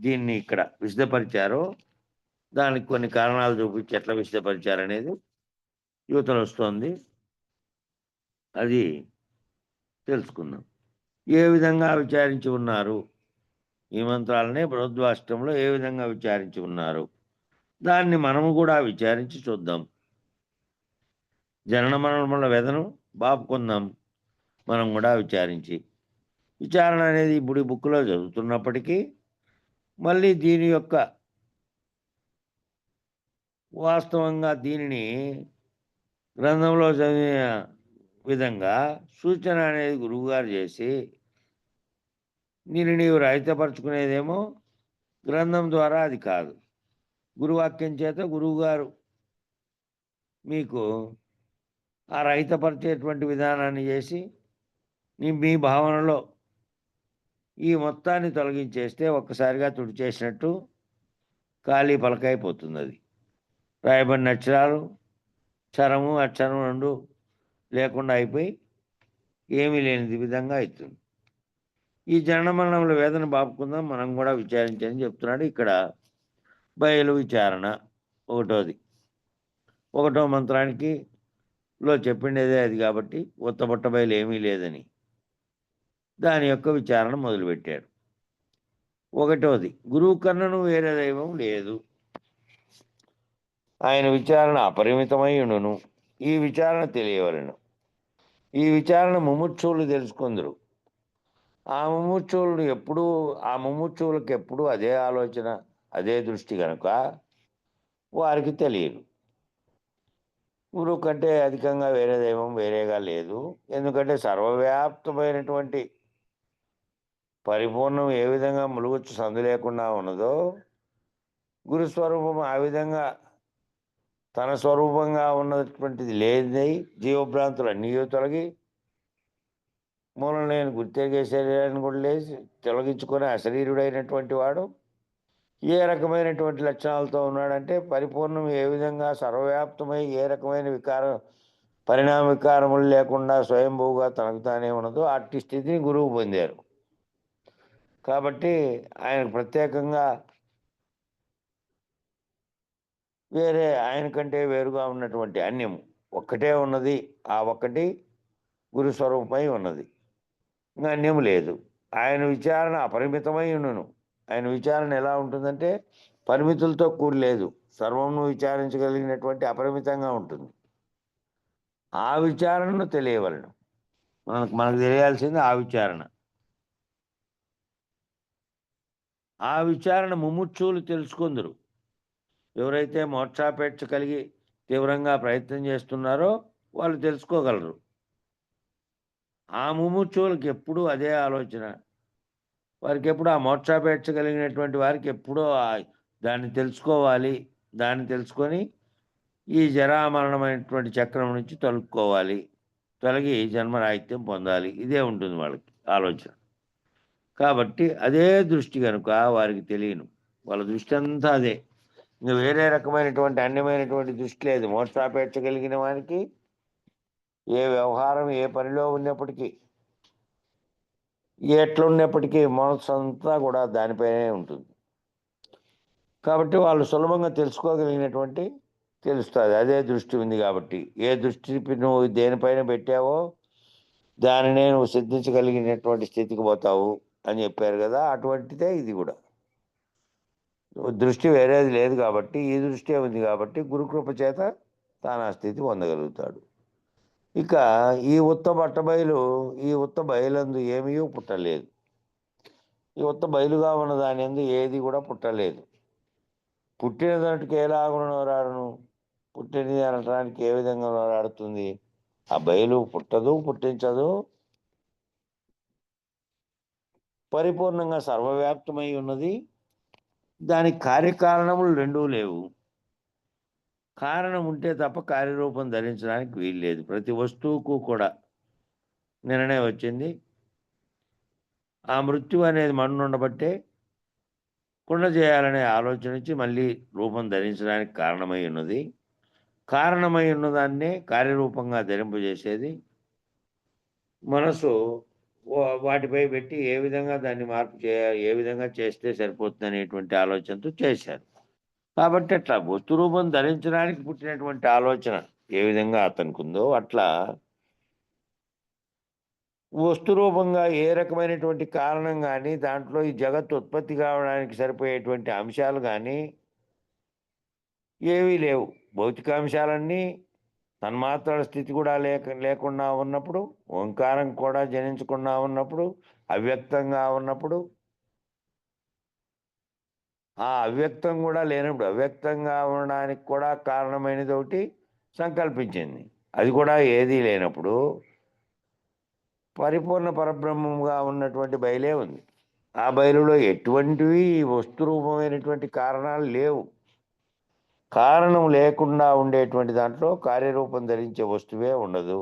దీన్ని ఇక్కడ విశదపరిచారో దానికి కొన్ని కారణాలు చూపించి ఎట్లా విశదపరిచారనేది యువతలు వస్తుంది, అది తెలుసుకుందాం. ఏ విధంగా విచారించి ఉన్నారు ఈ మంత్రాలనే బృహద్వాష్టంలో ఏ విధంగా విచారించి ఉన్నారు దాన్ని మనము కూడా విచారించి చూద్దాం. జనన మరణముల వ్యధను బాపుకుందాం మనం కూడా విచారించి. విచారణ అనేది ఇప్పుడు ఈ బుక్లో చదువుతున్నప్పటికీ మళ్ళీ దీని యొక్క వాస్తవంగా దీనిని గ్రంథంలో చదివిన విధంగా సూచన అనేది గురువుగారు చేసి దీన్ని నీవు రహితపరచుకునేదేమో గ్రంథం ద్వారా అది కాదు, గురువాక్యం చేత గురువుగారు మీకు ఆ రహితపరిచేటువంటి విధానాన్ని చేసి మీ భావనలో ఈ మొత్తాన్ని తొలగించేస్తే ఒక్కసారిగా తుడిచేసినట్టు ఖాళీ పలకైపోతుంది. అది రాయబడిన అక్షరాలు క్షరము అక్షరం 2 లేకుండా అయిపోయి ఏమీ లేనిది విధంగా అవుతుంది. ఈ జనన మరణముల వేదన బాపుకుందాం మనం కూడా విచారించని చెప్తున్నాడు. ఇక్కడ బయలు విచారణ 1వ మంత్రానికి లో చెప్పిండేదే అది కాబట్టి ఉత్తబుట్టబయలు ఏమీ లేదని దాని యొక్క విచారణ మొదలుపెట్టాడు. ఒకటోది, గురువు కన్నను వేరే దైవం లేదు. ఆయన విచారణ అపరిమితమై ఉండును. ఈ విచారణ తెలియవలను. ఈ విచారణ ముముక్షువులు తెలుసుకుందరు. ఆ ముముక్షువులకు ఎప్పుడూ అదే ఆలోచన, అదే దృష్టి కనుక వారికి తెలియదు. గురువు కంటే అధికంగా వేరే దైవం వేరేగా లేదు. ఎందుకంటే సర్వవ్యాప్తమైనటువంటి పరిపూర్ణం ఏ విధంగా ములుగుచ్చు సందు లేకుండా ఉన్నదో, గురుస్వరూపం ఆ విధంగా తన స్వరూపంగా ఉన్నటువంటిది లేనిదై జీవభ్రాంతులు అన్నీ తొలగి మూలం నేను గుర్తెరిగే శరీరాన్ని కూడా లేచి తొలగించుకొని అశరీరుడైనటువంటి వాడు ఏ రకమైనటువంటి లక్షణాలతో ఉన్నాడంటే, పరిపూర్ణం ఏ విధంగా సర్వవ్యాప్తమై ఏ రకమైన పరిణామ వికారములు లేకుండా స్వయంభూగా తనకు తానే ఉన్నదో అట్టి స్థితిని గురువు పొందారు. కాబట్టి ఆయనకు ప్రత్యేకంగా వేరే ఆయన కంటే వేరుగా ఉన్నటువంటి అన్యము ఒక్కటే ఉన్నది. ఆ ఒక్కటి గురు స్వరూపమై ఉన్నది, ఇంకా అన్యము లేదు. ఆయన విచారణ అపరిమితమై ఉండును. ఆయన విచారణ ఎలా ఉంటుందంటే పరిమితులతో కూడి లేదు, సర్వమును విచారించగలిగినటువంటి అపరిమితంగా ఉంటుంది. ఆ విచారణను తెలియవలను. మనకు తెలియాల్సింది ఆ విచారణ. ఆ విచారణ ముముక్షువులు తెలుసుకుందరు. ఎవరైతే మోక్షాపేక్ష కలిగి తీవ్రంగా ప్రయత్నం చేస్తున్నారో వాళ్ళు తెలుసుకోగలరు. ఆ ముముక్షువులకు ఎప్పుడూ అదే ఆలోచన. వారికి ఎప్పుడు ఆ మోక్షాపేక్ష కలిగినటువంటి వారికి ఎప్పుడూ దాన్ని తెలుసుకోవాలి. దాన్ని తెలుసుకొని ఈ జరామరణమైనటువంటి చక్రం నుంచి తొలగి జన్మరాహిత్యం పొందాలి. ఇదే ఉంటుంది వాళ్ళకి ఆలోచన. కాబట్టి అదే దృష్టి కనుక వారికి తెలియను. వాళ్ళ దృష్టి అంతా అదే. ఇంకా వేరే రకమైనటువంటి అన్యమైనటువంటి దృష్టి లేదు. మోక్షాపేక్ష కలిగిన వారికి ఏ వ్యవహారం ఏ పనిలో ఉన్నప్పటికీ ఎట్లున్నప్పటికీ మనసు అంతా కూడా దానిపైనే ఉంటుంది. కాబట్టి వాళ్ళు సులభంగా తెలుసుకోగలిగినటువంటి తెలుస్తుంది. అదే దృష్టి ఉంది కాబట్టి ఏ దృష్టి నువ్వు దేనిపైన పెట్టావో దానినే నువ్వు సిద్ధించగలిగినటువంటి స్థితికి పోతావు అని చెప్పారు కదా. అటువంటిదే ఇది కూడా. దృష్టి వేరేది లేదు కాబట్టి ఈ దృష్టి ఉంది కాబట్టి గురుకృప చేత తాను ఆ స్థితి పొందగలుగుతాడు. ఇక ఈ ఉత్త బయలందు ఏమీ పుట్టలేదు. ఈ ఉత్త బయలుగా ఉన్న దాని ఎందు ఏది కూడా పుట్టలేదు. పుట్టిన దానికి ఎలాగునోరాడును, పుట్టినది అనటానికి ఏ విధంగా నోరాడుతుంది? ఆ బయలు పుట్టదు, పుట్టించదు, పరిపూర్ణంగా సర్వవ్యాప్తమై ఉన్నది. దానికి కార్యకారణములు రెండూ లేవు. కారణం ఉంటే తప్ప కార్యరూపం ధరించడానికి వీల్లేదు. ప్రతి వస్తువుకు కూడా నిర్ణయం వచ్చింది. ఆ మృత్యు అనేది మన్ను ఉండబట్టే కుండ చేయాలనే ఆలోచన నుంచి మళ్ళీ రూపం ధరించడానికి కారణమై ఉన్నది. కారణమై ఉన్నదాన్నే కార్యరూపంగా ధరింపజేసేది మనసు. వాటిపై పెట్టి ఏ విధంగా దాన్ని మార్పు చేయాలి, ఏ విధంగా చేస్తే సరిపోతుంది అనేటువంటి ఆలోచనతో చేశారు. కాబట్టి అట్లా వస్తు రూపం ధరించడానికి పుట్టినటువంటి ఆలోచన ఏ విధంగా అతనికి ఉందో అట్లా వస్తు రూపంగా ఏ రకమైనటువంటి కారణం కానీ దాంట్లో ఈ జగత్తు ఉత్పత్తి కావడానికి సరిపోయేటువంటి అంశాలు కానీ ఏవీ లేవు. భౌతికాంశాలన్నీ తన్మాత్రల స్థితి కూడా లేకుండా ఉన్నప్పుడు, ఓంకారం కూడా జనించకుండా ఉన్నప్పుడు, అవ్యక్తంగా ఉన్నప్పుడు, ఆ అవ్యక్తం కూడా లేనప్పుడు, అవ్యక్తంగా ఉండడానికి కూడా కారణమైనది ఒకటి సంకల్పించింది. అది కూడా ఏదీ లేనప్పుడు పరిపూర్ణ పరబ్రహ్మంగా ఉన్నటువంటి బయలే ఉంది. ఆ బయలులో ఎటువంటివి వస్తురూపమైనటువంటి కారణాలు లేవు. కారణం లేకుండా ఉండేటువంటి దాంట్లో కార్యరూపం ధరించే వస్తువే ఉండదు.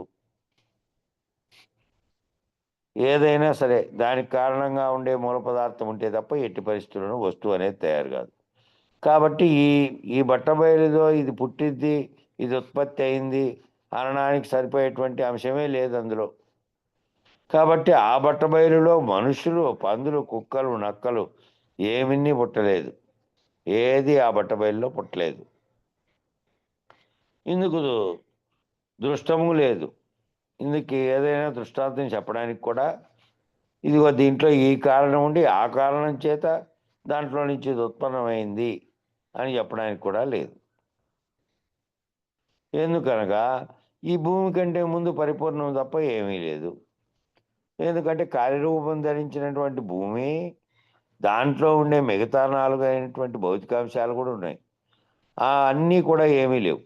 ఏదైనా సరే దానికి కారణంగా ఉండే మూల పదార్థం ఉంటే తప్ప ఎట్టి పరిస్థితులను వస్తువు అనేది తయారు కాదు. కాబట్టి ఈ బట్టబయలులో ఇది పుట్టింది, ఇది ఉత్పత్తి అయింది అనడానికి సరిపోయేటువంటి అంశమే లేదు అందులో. కాబట్టి ఆ బట్టబయలులో మనుషులు, పందులు, కుక్కలు, నక్కలు ఏమిన్నీ పుట్టలేదు. ఏది ఆ బట్టబయలులో పుట్టలేదు. ఇందుకు దృష్టము లేదు. ఇందుకు ఏదైనా దృష్టాంతం చెప్పడానికి కూడా ఇదిగో దీంట్లో ఈ కారణం ఉండి ఆ కారణం చేత దాంట్లో నుంచి ఇది ఉత్పన్నమైంది అని చెప్పడానికి కూడా లేదు. ఎందుకనగా ఈ భూమి కంటే ముందు పరిపూర్ణం తప్ప ఏమీ లేదు. ఎందుకంటే కార్యరూపం ధరించినటువంటి భూమి, దాంట్లో ఉండే మిగతా 4 అయినటువంటి భౌతికాంశాలు కూడా ఉన్నాయి. అన్నీ కూడా ఏమీ లేవు,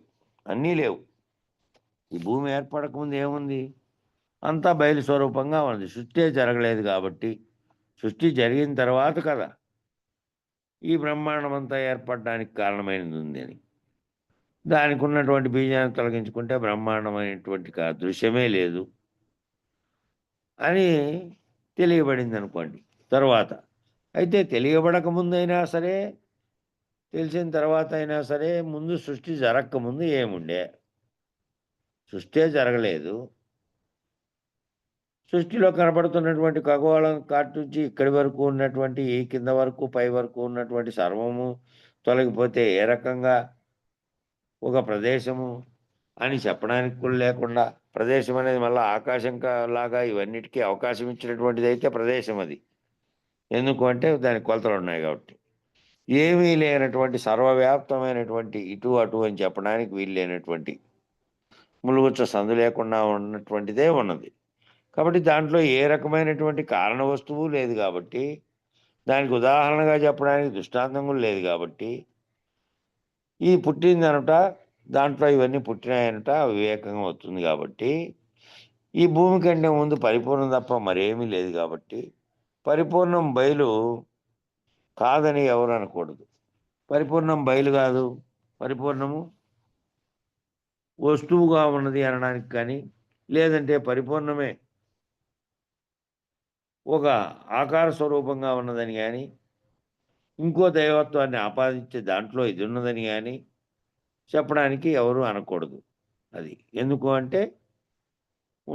అన్నీ లేవు. ఈ భూమి ఏర్పడకముందు ఏముంది? అంతా బయలు స్వరూపంగా ఉంది. సృష్టి జరగలేదు కాబట్టి, సృష్టి జరిగిన తర్వాత కదా ఈ బ్రహ్మాండం అంతా ఏర్పడడానికి కారణమైనది ఉంది అని. దానికి ఉన్నటువంటి బీజాన్ని తొలగించుకుంటే బ్రహ్మాండమైనటువంటి దృశ్యమే లేదు అని తెలియబడింది అనుకోండి తర్వాత. అయితే తెలియబడక ముందైనా సరే, తెలిసిన తర్వాత అయినా సరే, ముందు సృష్టి జరగకముందు ఏముండే? సృష్టే జరగలేదు. సృష్టిలో కనపడుతున్నటువంటి ఖగోళం కాటు నుంచి ఇక్కడి వరకు ఉన్నటువంటి ఈ కింద వరకు పై వరకు ఉన్నటువంటి సర్వము తొలగిపోతే ఏ రకంగా ఒక ప్రదేశము అని చెప్పడానికి కూడా లేకుండా, ప్రదేశం అనేది మళ్ళీ ఆకాశం లాగా ఇవన్నిటికీ అవకాశం ఇచ్చినటువంటిది అయితే ప్రదేశం అది. ఎందుకు అంటే దానికి కొలతలు ఉన్నాయి కాబట్టి. ఏమీ లేనటువంటి సర్వవ్యాప్తమైనటువంటి ఇటు అటు అని చెప్పడానికి వీలు లేనటువంటి ములుగుచ్చ సందు లేకుండా ఉన్నటువంటిదే ఉన్నది. కాబట్టి దాంట్లో ఏ రకమైనటువంటి కారణ వస్తువు లేదు కాబట్టి, దానికి ఉదాహరణగా చెప్పడానికి దృష్టాంతం కూడా లేదు కాబట్టి, ఈ పుట్టిందనట దాంట్లో ఇవన్నీ పుట్టినాయనట వివేకంగా అవుతుంది కాబట్టి, ఈ భూమి కంటే ముందు పరిపూర్ణం తప్ప మరేమీ లేదు కాబట్టి, పరిపూర్ణం బయలు కాదని ఎవరు అనకూడదు. పరిపూర్ణం బయలు కాదు, పరిపూర్ణము వస్తువుగా ఉన్నది అనడానికి కానీ, లేదంటే పరిపూర్ణమే ఒక ఆకార స్వరూపంగా ఉన్నదని కానీ, ఇంకో దైవత్వాన్ని ఆపాదించే దాంట్లో ఇది ఉన్నదని కానీ చెప్పడానికి ఎవరు అనకూడదు. అది ఎందుకు అంటే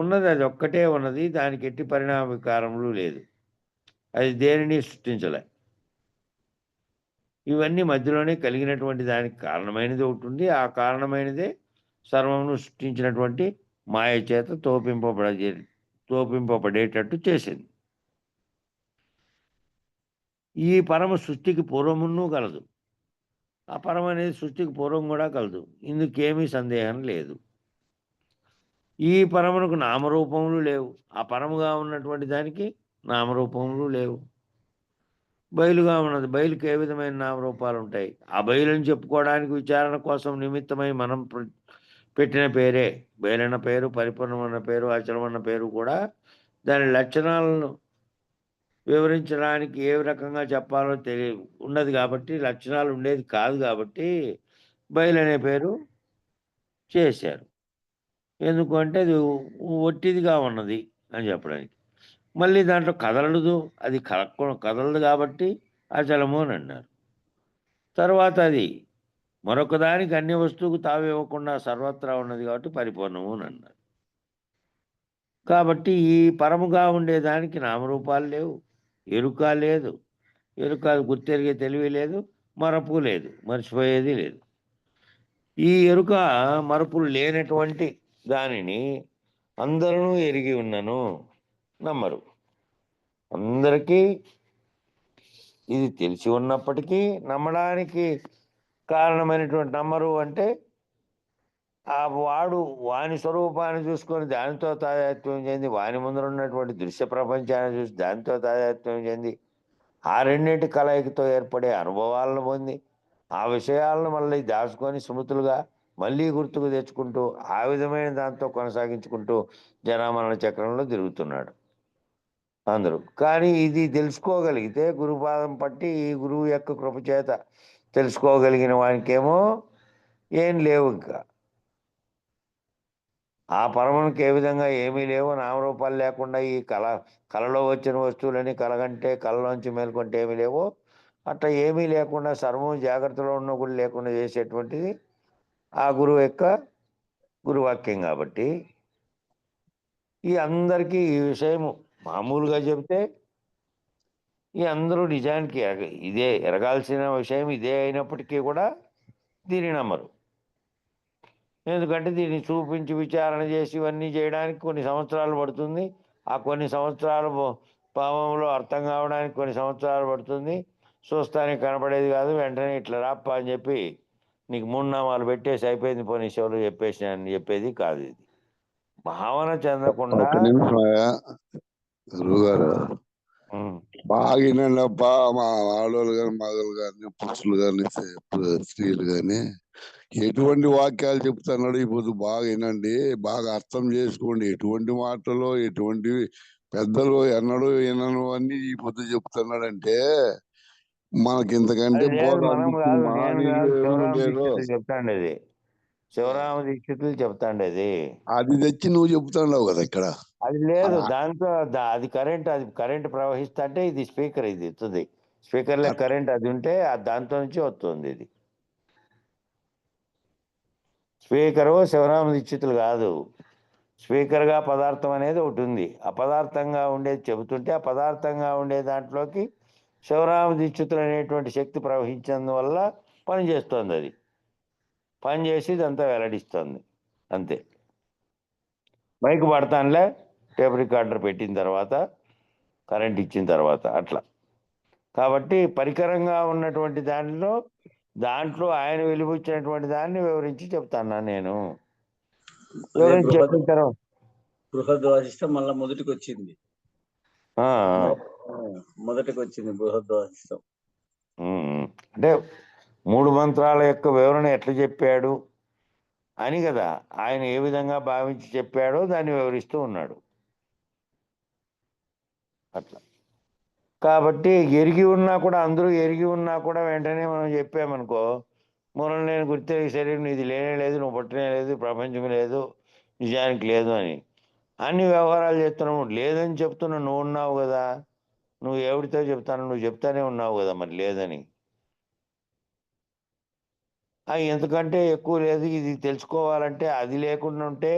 ఉన్నది అది ఒక్కటే ఉన్నది. దానికి ఎట్టి పరిణామ వికారములు లేదు. అది దేనిని సృష్టించలే. ఇవన్నీ మధ్యలోనే కలిగినటువంటి దానికి కారణమైనది ఒకటి ఉంది. ఆ కారణమైనదే సర్వమును సృష్టించినటువంటి మాయ చేత తోపింపబడేటట్టు చేసింది. ఈ పరమ సృష్టికి పూర్వమును కలదు. ఆ పరం అనేది సృష్టికి పూర్వం కూడా కలదు. ఇందుకేమీ సందేహం లేదు. ఈ పరమునకు నామరూపములు లేవు. ఆ పరముగా ఉన్నటువంటి దానికి నామరూపములు లేవు. బయలుగా ఉన్నది. బయలుకి ఏ విధమైన నామరూపాలు ఉంటాయి? ఆ బయలుని చెప్పుకోవడానికి విచారణ కోసం నిమిత్తమై మనం పెట్టిన పేరే బయలన్న పేరు, పరిపూర్ణమన్న పేరు, అచలమన్న పేరు కూడా దాని లక్షణాలను వివరించడానికి ఏ రకంగా చెప్పాలో ఉన్నది కాబట్టి, లక్షణాలు ఉండేది కాదు కాబట్టి బయలు అనే పేరు చేశారు. ఎందుకు అంటే అది ఒట్టిదిగా ఉన్నది అని చెప్పడానికి. మళ్ళీ దాంట్లో కదలదు, అది కదలదు కాబట్టి అచలము అని అన్నారు. తర్వాత అది మరొక దానికి అన్ని వస్తువుకు తావివ్వకుండా సర్వత్రా ఉన్నది కాబట్టి పరిపూర్ణము అని అన్నారు. కాబట్టి ఈ పరముగా ఉండేదానికి నామరూపాలు లేవు, ఎరుక లేదు. ఎరుక గుర్తెరిగే తెలివి లేదు, మరపు లేదు, మర్చిపోయేది లేదు. ఈ ఎరుక మరపులు లేనటువంటి దానిని అందరూ ఎరిగి ఉన్నను నమ్మరు. అందరికీ ఇది తెలిసి ఉన్నప్పటికీ నమ్మడానికి కారణమైనటువంటి నమ్మరు అంటే వాడు వాని స్వరూపాన్ని చూసుకొని దానితో తాదాత్మ్యం చెంది, వాని ముందర ఉన్నటువంటి దృశ్య ప్రపంచాన్ని చూసి దానితో తాదాత్మ్యం చెంది, ఆ రెండింటి కలయికతో ఏర్పడే అనుభవాలను పొంది ఆ విషయాలను మళ్ళీ దాచుకొని స్మృతులుగా మళ్ళీ గుర్తుకు తెచ్చుకుంటూ ఆ విధమైన దాంతో కొనసాగించుకుంటూ జనమరణ చక్రంలో తిరుగుతున్నాడు అందరూ. కానీ ఇది తెలుసుకోగలిగితే గురుపాదం పట్టి ఈ గురువు యొక్క కృపచేత తెలుసుకోగలిగిన వానికేమో ఏం లేవు. ఇంకా ఆ పరమునికి ఏ విధంగా ఏమీ లేవు, నామరూపాలు లేకుండా ఈ కళలో వచ్చిన వస్తువులని కలగంటే కళలోంచి మేల్కొంటే ఏమీ లేవు, అట్లా ఏమీ లేకుండా సర్వం జాగ్రత్తలో ఉన్న కూడా లేకుండా చేసేటువంటిది ఆ గురువు యొక్క గురువాక్యం. కాబట్టి ఈ అందరికీ ఈ విషయము మామూలుగా చెబితే ఈ అందరూ నిజానికి ఇదే ఎరగాల్సిన విషయం ఇదే అయినప్పటికీ కూడా దీన్ని నమ్మరు. ఎందుకంటే దీన్ని చూపించి విచారణ చేసి ఇవన్నీ చేయడానికి కొన్ని సంవత్సరాలు పడుతుంది. ఆ కొన్ని సంవత్సరాలు భావంలో అర్థం కావడానికి కొన్ని సంవత్సరాలు పడుతుంది. చూస్తానికి కనపడేది కాదు. వెంటనే ఇట్లా రాప్ప అని చెప్పి నీకు 3 నామాలు పెట్టేసి అయిపోయింది పోనీ శివులు చెప్పేసి అని చెప్పేది కాదు. ఇది భావన చెందకుండా ఒక నిమిషం గురువుగారు ఉమ్, బాగినప్ప మా ఆడవాళ్ళు కానీ మగలు కానీ పురుషులు కానీ స్త్రీలు కానీ ఎటువంటి వాక్యాలు చెప్తున్నాడు ఇప్పుడు బాగా వినండి, బాగా అర్థం చేసుకోండి. ఎటువంటి మాటలు ఎటువంటి పెద్దలు ఎన్నడూ వినను అన్ని ఈ పొద్దు చెప్తున్నాడంటే మనకి ఇంతకంటే అది లేదు, మనం పోరాడు కాదు, నేను మానీయులు కాదు, ఎవరు శివరామ లేరు. దీక్షితులు చెప్తాండేది. శివరామ దీక్షితులు చెప్తాండేది. అది తెచ్చి నువ్వు చెప్తున్నావు కదా ఇక్కడ. అది లేదు, దాంతో అది కరెంట్ ప్రవహిస్తా అంటే ఇది స్పీకర్, ఇది ఇస్తుంది స్పీకర్లో కరెంట్ అది ఉంటే దాంతో నుంచి వస్తుంది. ఇది స్పీకరు శివరామ దీక్షితులు కాదు. స్పీకర్గా పదార్థం అనేది ఒకటి ఉంది. అపదార్థంగా ఉండేది చెబుతుంటే ఆ పదార్థంగా ఉండే దాంట్లోకి శివరామ దీక్షితులు అనేటువంటి శక్తి ప్రవహించినందువల్ల పనిచేస్తుంది. అది పనిచేసి ఇదంతా వెల్లడిస్తుంది అంతే. మైక్ పడతానులే టేప్ రికార్డర్ పెట్టిన తర్వాత, కరెంట్ ఇచ్చిన తర్వాత అట్లా. కాబట్టి పరికరంగా ఉన్నటువంటి దాంట్లో ఆయన వెలిబుచ్చినటువంటి దాన్ని వివరించి చెప్తాను నేను. వివరించి చెప్పిన తర్వాత బృహద్వాసిష్టం మళ్ళా మొదటికి వచ్చింది. బృహద్వాసిష్టం అంటే 3 మంత్రాల యొక్క వివరణ ఎట్లా చెప్పాడు అని కదా, ఆయన ఏ విధంగా భావించి చెప్పాడో దాన్ని వివరిస్తూ ఉన్నాడు అట్లా. కాబట్టి అందరూ ఎరిగి ఉన్నా కూడా వెంటనే మనం చెప్పామనుకో, మూలం లేని గుర్తే శరీరం ఇది లేనే లేదు, నువ్వు పుట్టనే లేదు, ప్రపంచం లేదు, నిజానికి లేదు అని అన్ని వ్యవహారాలు చేస్తున్నావు. లేదని చెప్తున్నా నువ్వు ఉన్నావు కదా, నువ్వు ఎవరితో చెప్తాను, నువ్వు చెప్తానే ఉన్నావు కదా మరి లేదని. ఎంతకంటే ఎక్కువ లేదు. ఇది తెలుసుకోవాలంటే అది లేకుండా ఉంటే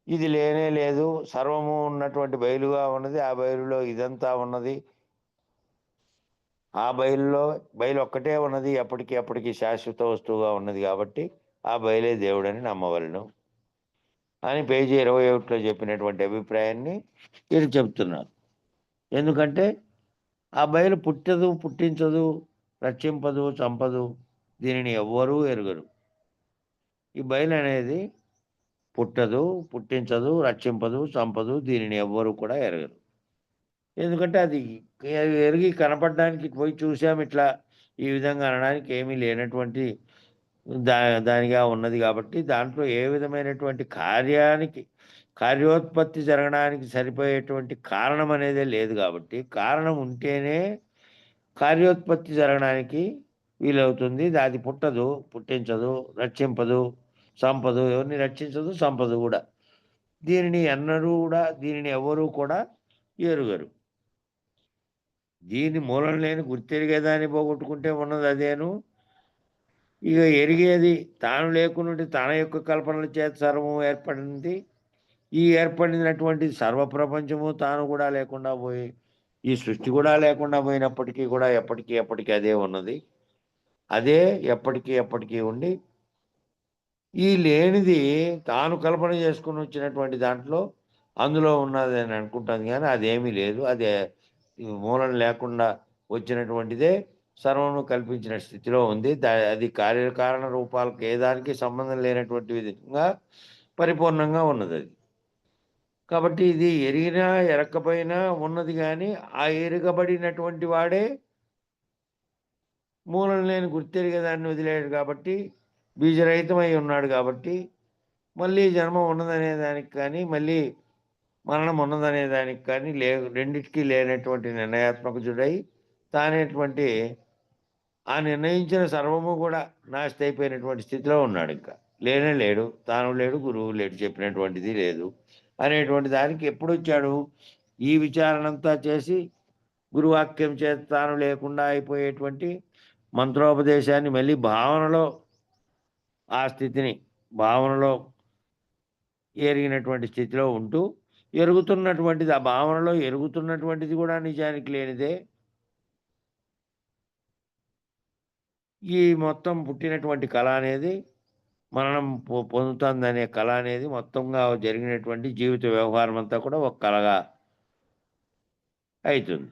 ఇది లేనే లేదు, సర్వము ఉన్నటువంటి బయలుగా ఉన్నది, ఆ బయలులో ఇదంతా ఉన్నది, ఆ బయలు ఒక్కటే ఉన్నది, ఎప్పటికీ శాశ్వత వస్తువుగా ఉన్నది. కాబట్టి ఆ బయలే దేవుడని నమ్మవలను అని పేజీ 21లో చెప్పినటువంటి అభిప్రాయాన్ని వీరు చెప్తున్నారు. ఎందుకంటే ఆ బయలు పుట్టదు, పుట్టించదు, రక్షింపదు, చంపదు, దీనిని ఎవ్వరూ ఎరుగరు. ఈ బయలు అనేది పుట్టదు, పుట్టించదు, రక్షింపదు, చంపదు, దీనిని ఎవ్వరూ కూడా ఎరగరు. ఎందుకంటే అది ఎరిగి కనపడడానికి పోయి చూసాం ఇట్లా ఈ విధంగా అనడానికి ఏమీ లేనటువంటి దానిగా ఉన్నది. కాబట్టి దాంట్లో ఏ విధమైనటువంటి కార్యోత్పత్తి జరగడానికి సరిపోయేటువంటి కారణం అనేదే లేదు. కాబట్టి కారణం ఉంటేనే కార్యోత్పత్తి జరగడానికి వీలవుతుంది. అది పుట్టదు, పుట్టించదు, రక్షింపదు, సంపదు, ఎవరిని రక్షించదు, సంపద కూడా. దీనిని ఎవరు కూడా ఎరుగరు. దీని మూలం లేని గుర్తెరిగేదాన్ని పోగొట్టుకుంటే ఉన్నది అదేను. ఇక ఎరిగేది తాను లేకుండా తన యొక్క కల్పనల చేత సర్వము ఏర్పడింది. ఈ ఏర్పడినటువంటి సర్వప్రపంచము తాను కూడా లేకుండా పోయి, ఈ సృష్టి కూడా లేకుండా పోయినప్పటికీ కూడా ఎప్పటికీ అదే ఉన్నది. అదే ఎప్పటికీ ఉండి ఈ లేనిది తాను కల్పన చేసుకుని వచ్చినటువంటి దాంట్లో అందులో ఉన్నది అని అనుకుంటాను. కానీ అదేమీ లేదు. అదే మూలం లేకుండా వచ్చినటువంటిదే సర్వము కల్పించిన స్థితిలో ఉంది. అది కార్యకారణ రూపాలకు ఏ దానికి సంబంధం లేనటువంటి విధంగా పరిపూర్ణంగా ఉన్నది అది. కాబట్టి ఇది ఎరిగినా ఎరక్కపోయినా ఉన్నది. కానీ ఆ ఎరగబడినటువంటి వాడే మూలం లేని గుర్తెరిగేదాన్ని వదిలేడు. కాబట్టి బీజరహితమై ఉన్నాడు. కాబట్టి మళ్ళీ జన్మ ఉన్నదనే దానికి కానీ మళ్ళీ మరణం ఉన్నదనే దానికి కానీ రెండిటికీ లేనటువంటి నిర్ణయాత్మకుడై తానేటువంటి ఆ నిర్ణయించిన సర్వము కూడా నాశనం అయిపోయినటువంటి స్థితిలో ఉన్నాడు. ఇంకా లేనే లేడు, తాను లేడు, గురువు లేడు, చెప్పినటువంటిది లేదు అనేటువంటి దానికి ఎప్పుడు వచ్చాడు? ఈ విచారణంతా చేసి గురువాక్యం చేత తాను లేకుండా అయిపోయేటువంటి మంత్రోపదేశాన్ని మళ్ళీ భావనలో ఆ స్థితిని భావనలో ఎరిగినటువంటి స్థితిలో ఉంటూ ఎరుగుతున్నటువంటిది, ఆ భావనలో ఎరుగుతున్నటువంటిది కూడా నిజానికి లేనిదే. ఈ మొత్తం పుట్టినటువంటి కళ అనేది మరణం పొందుతుందనే కళ అనేది మొత్తంగా జరిగినటువంటి జీవిత వ్యవహారం అంతా కూడా ఒక కళగా అవుతుంది.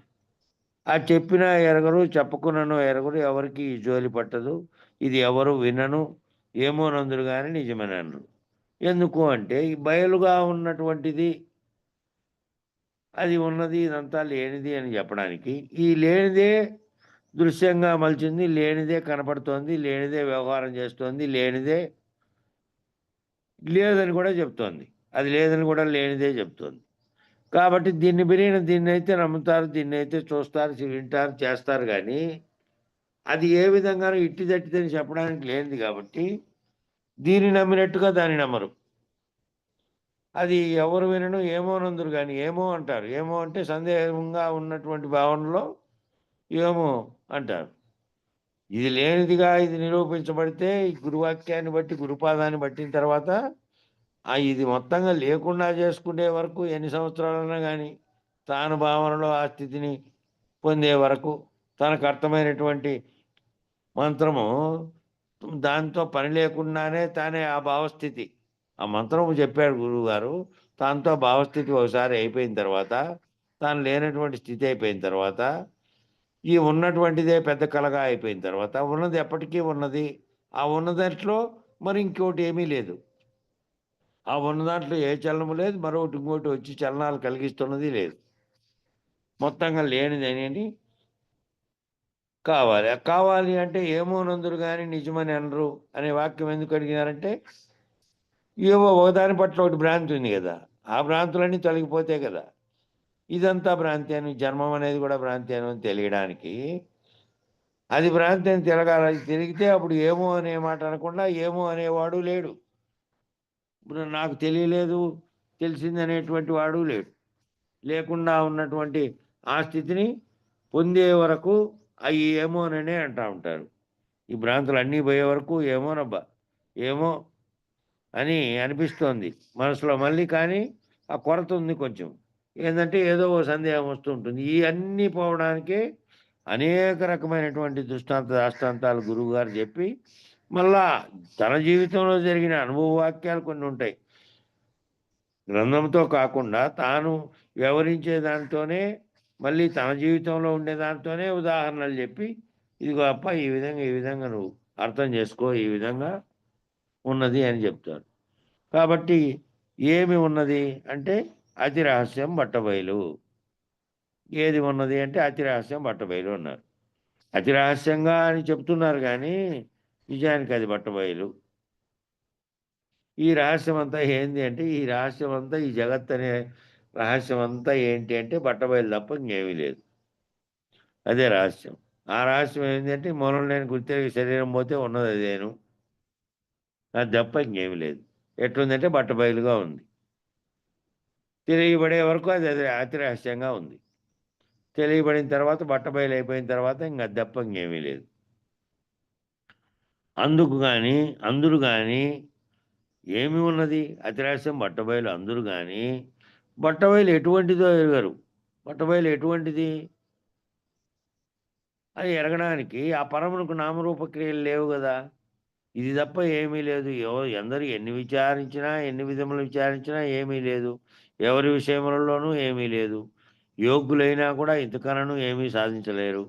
ఆ చెప్పినా ఎరగరు, చెప్పకున్నను ఎరగరు, ఎవరికి ఈ జోలి పట్టదు, ఇది ఎవరు వినను, ఏమోనందురు కానీ నిజమేనన్ను. ఎందుకు అంటే ఈ బయలుగా ఉన్నటువంటిది అది ఉన్నది, ఇదంతా లేనిది అని చెప్పడానికి, ఈ లేనిదే దృశ్యంగా మలిచింది, లేనిదే కనపడుతోంది, లేనిదే వ్యవహారం చేస్తోంది, లేనిదే లేదని కూడా చెప్తోంది, అది లేదని కూడా లేనిదే చెప్తోంది. కాబట్టి దీన్నైతే నమ్ముతారు, దీన్నైతే చూస్తారు, వింటారు, చేస్తారు. కానీ అది ఏ విధంగానూ ఇట్టిదట్టిదని చెప్పడానికి లేనిది కాబట్టి దీన్ని నమ్మినట్టుగా దాన్ని నమ్మరు. అది ఎవరు వినను, ఏమోనందురు కానీ ఏమో అంటారు. ఏమో అంటే సందేహంగా ఉన్నటువంటి భావనలో ఏమో అంటారు. ఇది లేనిదిగా ఇది నిరూపించబడితే ఈ గురువాక్యాన్ని బట్టి, గురుపాదాన్ని పట్టిన తర్వాత ఇది మొత్తంగా లేకుండా చేసుకునే వరకు ఎన్ని సంవత్సరాలైనా కానీ తాను భావనలో ఆ స్థితిని పొందే వరకు తనకు అర్థమైనటువంటి మంత్రము దాంతో పని లేకుండానే తానే ఆ భావస్థితి, ఆ మంత్రము చెప్పాడు గురువుగారు, దాంతో భావస్థితి ఒకసారి అయిపోయిన తర్వాత, తాను లేనటువంటి స్థితి అయిపోయిన తర్వాత, ఈ ఉన్నటువంటిదే పెద్ద కళగా అయిపోయిన తర్వాత, ఉన్నది ఎప్పటికీ ఉన్నది, ఆ ఉన్న దాంట్లో మరి ఇంకోటి ఏమీ లేదు, ఆ ఉన్న దాంట్లో ఏ చలనము లేదు, మరొకటి ఇంకోటి వచ్చి చలనాలు కలిగిస్తున్నది లేదు, మొత్తంగా లేనిది అనేది కావాలి. కావాలి అంటే ఏమోనందురు కానీ నిజమని అనరు అనే వాక్యం ఎందుకు అడిగినారంటే, ఏవో ఒకదాని పట్ల ఒకటి భ్రాంతి ఉంది కదా, ఆ భ్రాంతులన్నీ తొలగిపోతే కదా ఇదంతా భ్రాంతి అని, జన్మం అనేది కూడా భ్రాంతి అని తెలియడానికి, అది భ్రాంతి అని తెలిగితే అప్పుడు ఏమో అనే మాట అనకుండా ఏమో అనేవాడు లేడు. ఇప్పుడు నాకు తెలియలేదు, తెలిసింది అనేటువంటి వాడు లేడు. లేకుండా ఉన్నటువంటి ఆ స్థితిని పొందే వరకు అవి ఏమోననే అంటూ ఉంటారు. ఈ భ్రాంతులు అన్నీ పోయే వరకు ఏమోనబ్బా, ఏమో అని అనిపిస్తోంది మనసులో. మళ్ళీ కానీ ఆ కొరత ఉంది కొంచెం, ఏంటంటే ఏదో ఓ సందేహం వస్తూ ఉంటుంది. ఈ అన్నీ పోవడానికే అనేక రకమైనటువంటి దాష్టాంతాలు గురువుగారు చెప్పి, మళ్ళా తన జీవితంలో జరిగిన అనుభవ వాక్యాలు కొన్ని ఉంటాయి, గ్రంథంతో కాకుండా తాను వ్యవహరించే దాంతోనే, మళ్ళీ తన జీవితంలో ఉండే దాంతోనే ఉదాహరణలు చెప్పి, ఇదిగో అప్ప ఈ విధంగా నువ్వు అర్థం చేసుకో, ఈ విధంగా ఉన్నది అని చెప్తారు. కాబట్టి ఏమి ఉన్నది అంటే అతి రహస్యం బట్టబయలు. ఏది ఉన్నది అంటే అతి రహస్యం బట్టబయలు అన్నారు. అతి రహస్యంగా అని చెప్తున్నారు కానీ నిజానికి అది బట్టబయలు. ఈ రహస్యం అంతా ఏంది అంటే, ఈ రహస్యం అంతా, ఈ జగత్ అనే రహస్యం అంతా ఏంటి అంటే బట్టబయలు తప్ప ఇంకేమీ లేదు. అదే రహస్యం. ఆ రహస్యం ఏంటి అంటే, మూలం లేని గుర్తెరిగి శరీరం పోతే ఉన్నది అదేను, అది తప్ప ఇంకేమీ లేదు. ఎట్లుందంటే బట్టబయలుగా ఉంది. తెలియబడే వరకు అది అతి రహస్యంగా ఉంది. తెలియబడిన తర్వాత బట్టబయలు అయిపోయిన తర్వాత ఇంక అది తప్ప ఇంకేమీ లేదు. అందరూ కానీ ఏమి ఉన్నది అతి రహస్యం బట్టబయలు అందరూ కానీ, బట్టబయలు ఎటువంటిదో ఎరగరు. బట్టబయలు ఎటువంటిది అది ఎరగడానికి ఆ పరమునకు నామరూప క్రియలు లేవు కదా, ఇది తప్ప ఏమీ లేదు. ఎందరు ఎన్ని విచారించినా, ఎన్ని విధములు విచారించినా ఏమీ లేదు. ఎవరి విషయములలోనూ ఏమీ లేదు. యోగ్యులైనా కూడా ఇంతకనను ఏమీ సాధించలేరు.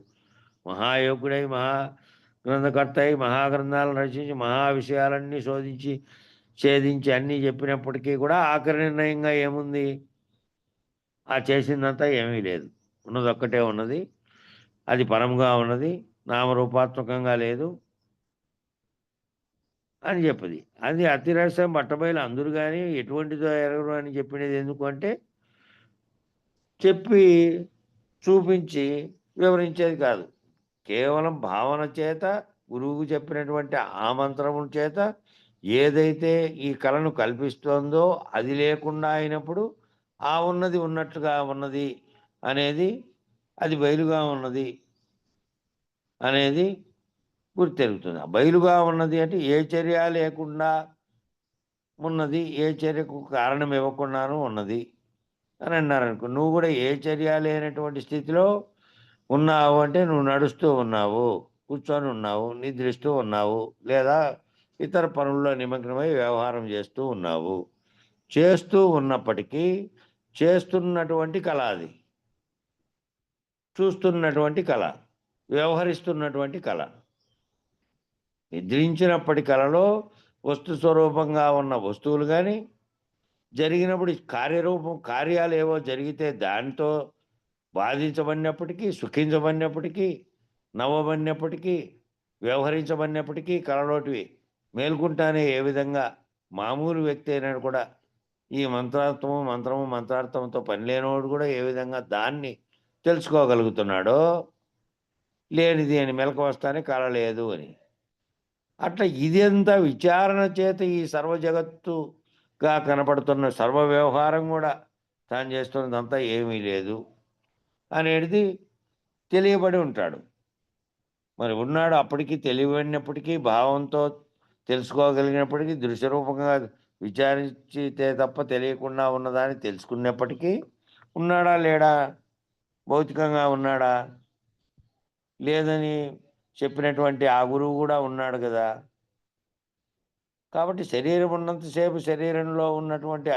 మహాయోగ్యుడై గ్రంథకర్త అయి మహాగ్రంథాలను రచించి మహా విషయాలన్నీ శోధించి ఛేదించి అన్నీ చెప్పినప్పటికీ కూడా ఆఖరి నిర్ణయంగా ఏముంది, ఆ చేసిందంతా ఏమీ లేదు. ఉన్నదొక్కటే ఉన్నది, అది పరముగా ఉన్నది, నామరూపాత్మకంగా లేదు అని చెప్పది. అది అతి రహస్యం బట్టబయలు అందరూ కానీ ఎటువంటిదో ఎరగరు అని చెప్పినది ఎందుకు అంటే, చెప్పి చూపించి వివరించేది కాదు. కేవలం భావన చేత, గురువుకు చెప్పినటువంటి ఆ మంత్రముల చేత ఏదైతే ఈ కళను కల్పిస్తోందో అది లేకుండా అయినప్పుడు ఆ ఉన్నది ఉన్నట్లుగా ఉన్నది అనేది, అది బయలుగా ఉన్నది అనేది గుర్తెరుగుతుంది. ఆ బయలుగా ఉన్నది అంటే ఏ చర్య లేకుండా ఉన్నది, ఏ చర్యకు కారణం ఇవ్వకుండాను ఉన్నది అని అన్నారనుకో. నువ్వు కూడా ఏ చర్య లేనటువంటి స్థితిలో ఉన్నావు అంటే, నువ్వు నడుస్తూ ఉన్నావు, కూర్చొని ఉన్నావు, నిద్రిస్తూ ఉన్నావు, లేదా ఇతర పనుల్లో నిమగ్నమై వ్యవహారం చేస్తూ ఉన్నావు. చేస్తూ ఉన్నప్పటికీ చేస్తున్నటువంటి కళ అది, చూస్తున్నటువంటి కళ, వ్యవహరిస్తున్నటువంటి కళ. నిద్రించినప్పటి కళలో వస్తు స్వరూపంగా ఉన్న వస్తువులు కానీ, జరిగినప్పుడు కార్యాలు ఏవో జరిగితే దానితో బాధించబడినప్పటికీ, సుఖించబడినప్పటికీ, నవ్వబడినప్పటికీ, వ్యవహరించబడినప్పటికీ కళలోటివి. మేల్కుంటానే ఏ విధంగా మామూలు వ్యక్తి అయినాడు కూడా ఈ మంత్రార్థంతో పని లేనివాడు కూడా ఏ విధంగా దాన్ని తెలుసుకోగలుగుతున్నాడో, లేనిది అని మెలకు వస్తానే కళ లేదు అని. అట్లా ఇదంతా విచారణ చేత ఈ సర్వ జగత్తుగా కనపడుతున్న సర్వ వ్యవహారం కూడా తాను చేస్తున్నదంతా ఏమీ లేదు అనేది తెలియబడి ఉంటాడు. మరి ఉన్నాడు, అప్పటికీ తెలియబడినప్పటికీ, భావంతో తెలుసుకోగలిగినప్పటికీ, దృశ్యరూపంగా విచారించితే తప్ప తెలియకుండా ఉన్నదాన్ని తెలుసుకున్నప్పటికీ ఉన్నాడా లేడా, భౌతికంగా ఉన్నాడా లేదని చెప్పినటువంటి ఆ గురువు కూడా ఉన్నాడు కదా. కాబట్టి శరీరం ఉన్నంతసేపు శరీరంలో ఉన్నటువంటి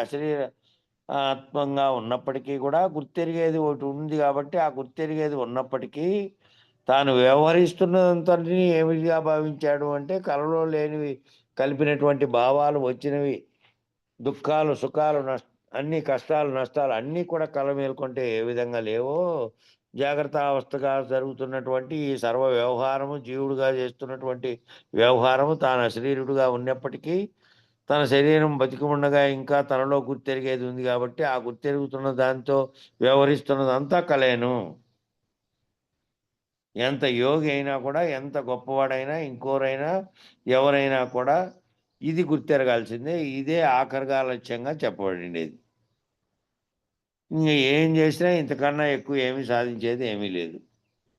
ఆత్మంగా ఉన్నప్పటికీ కూడా గుర్తెరిగేది ఒకటి ఉంది. కాబట్టి ఆ గుర్తెరిగేది ఉన్నప్పటికీ తాను వ్యవహరిస్తున్నదంతటినీ ఏమిగా భావించాడు అంటే, కలలో లేనివి కలిపినటువంటి భావాలు వచ్చినవి, దుఃఖాలు, సుఖాలు, అన్ని కష్టాలు, నష్టాలు అన్నీ కూడా కళ మేల్కొంటే ఏ విధంగా లేవో, జాగ్రత్త అవస్థగా జరుగుతున్నటువంటి ఈ సర్వ వ్యవహారము, జీవుడుగా చేస్తున్నటువంటి వ్యవహారము, తాను అశరీరుడుగా ఉన్నప్పటికీ తన శరీరం బతికి ఉండగా ఇంకా తనలో గుర్తెరిగేది ఉంది. కాబట్టి ఆ గుర్తెరుగుతున్న దాంతో వ్యవహరిస్తున్నదంతా కలేను. ఎంత యోగి అయినా కూడా, ఎంత గొప్పవాడైనా, ఇంకోరైనా, ఎవరైనా కూడా ఇది గుర్తెరగాల్సిందే. ఇదే ఆఖరిగా లక్ష్యంగా చెప్పబడిండేది. ఇంకా ఏం చేసినా ఇంతకన్నా ఎక్కువ ఏమీ సాధించేది ఏమీ లేదు.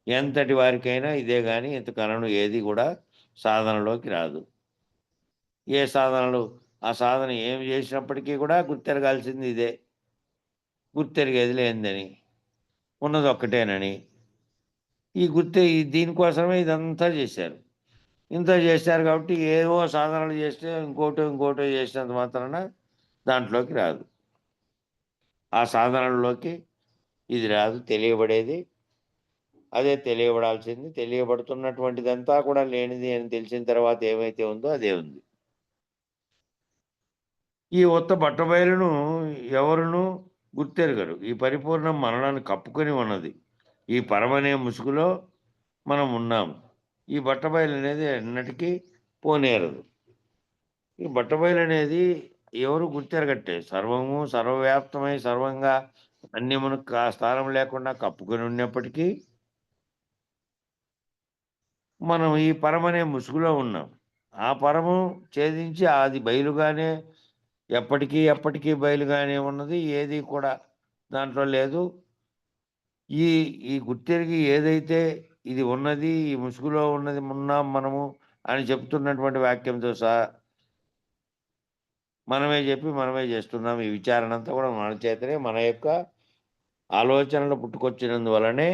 ఎంతటి వారికైనా ఇదే కానీ ఇంతకన్నా ఏది కూడా సాధనలోకి రాదు. ఏ సాధనలు, ఆ సాధన ఏమి చేసినప్పటికీ కూడా గుర్తెరగాల్సింది ఇదే. గుర్తెరిగేది లేనిదని, ఉన్నది ఒక్కటేనని. దీనికోసమే ఇదంతా చేశారు. ఇంత చేశారు కాబట్టి ఏవో సాధనలు చేస్తే ఇంకోటో చేసినంత మాత్రాన దాంట్లోకి రాదు. ఆ సాధనల్లోకి ఇది రాదు. తెలియబడేది అదే, తెలియబడాల్సింది. తెలియబడుతున్నటువంటిదంతా కూడా లేనిది అని తెలిసిన తర్వాత ఏమైతే ఉందో అదే ఉంది. ఈ ఉత్త బట్టబయలును ఎవరును గుర్తెరగరు. ఈ పరిపూర్ణం మనలను కప్పుకొని ఉన్నది. ఈ పరమనే ముసుగులో మనం ఉన్నాము. ఈ బట్టబయలు అనేది ఎన్నటికీ పోనేరదు. ఈ బట్టబయలు అనేది ఎవరు గుర్తెరగట్టే. సర్వము సర్వవ్యాప్తమై సర్వంగా అన్ని మనకు స్థానం లేకుండా కప్పుకొని ఉన్నప్పటికీ మనం ఈ పరమనే ముసుగులో ఉన్నాం. ఆ పరము ఛేదించి అది బయలుగానే ఎప్పటికీ బయలుగానే ఉన్నది. ఏది కూడా దాంట్లో లేదు. ఈ గుర్తెరిగి ఏదైతే ఇది ఉన్నది, ఈ ముసుగులో ఉన్నది ఉన్నాం మనము అని చెప్తున్నటువంటి వాక్యంతో సహా మనమే చెప్పి మనమే చేస్తున్నాం. ఈ విచారణ అంతా కూడా మన చేతనే, మన యొక్క ఆలోచనలు పుట్టుకొచ్చినందువలనే,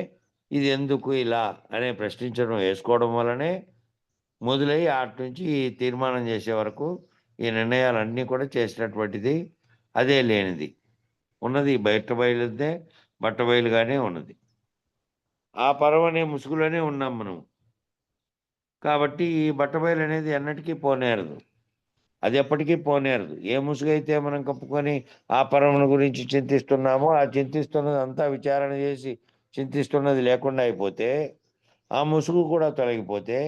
ఇది ఎందుకు ఇలా అనే ప్రశ్నించడం వేసుకోవడం వలనే మొదలై అటు నుంచి ఈ తీర్మానం చేసే వరకు ఈ నిర్ణయాలన్నీ కూడా చేసినటువంటిది అదే లేనిది. ఉన్నది బయలుదే, బట్టబయలుగానే ఉన్నది. ఆ పరమనే ముసుగులోనే ఉన్నాం మనం. కాబట్టి ఈ బట్టబయలు అనేది ఎన్నటికీ పోనేరదు. అది ఎప్పటికీ పోనేరదు. ఏ ముసుగైతే మనం కప్పుకొని ఆ పరమును గురించి చింతిస్తున్నామో, ఆ చింతిస్తున్నది అంతా విచారణ చేసి చింతిస్తున్నది లేకుండా అయిపోతే, ఆ ముసుగు కూడా తొలగిపోతే,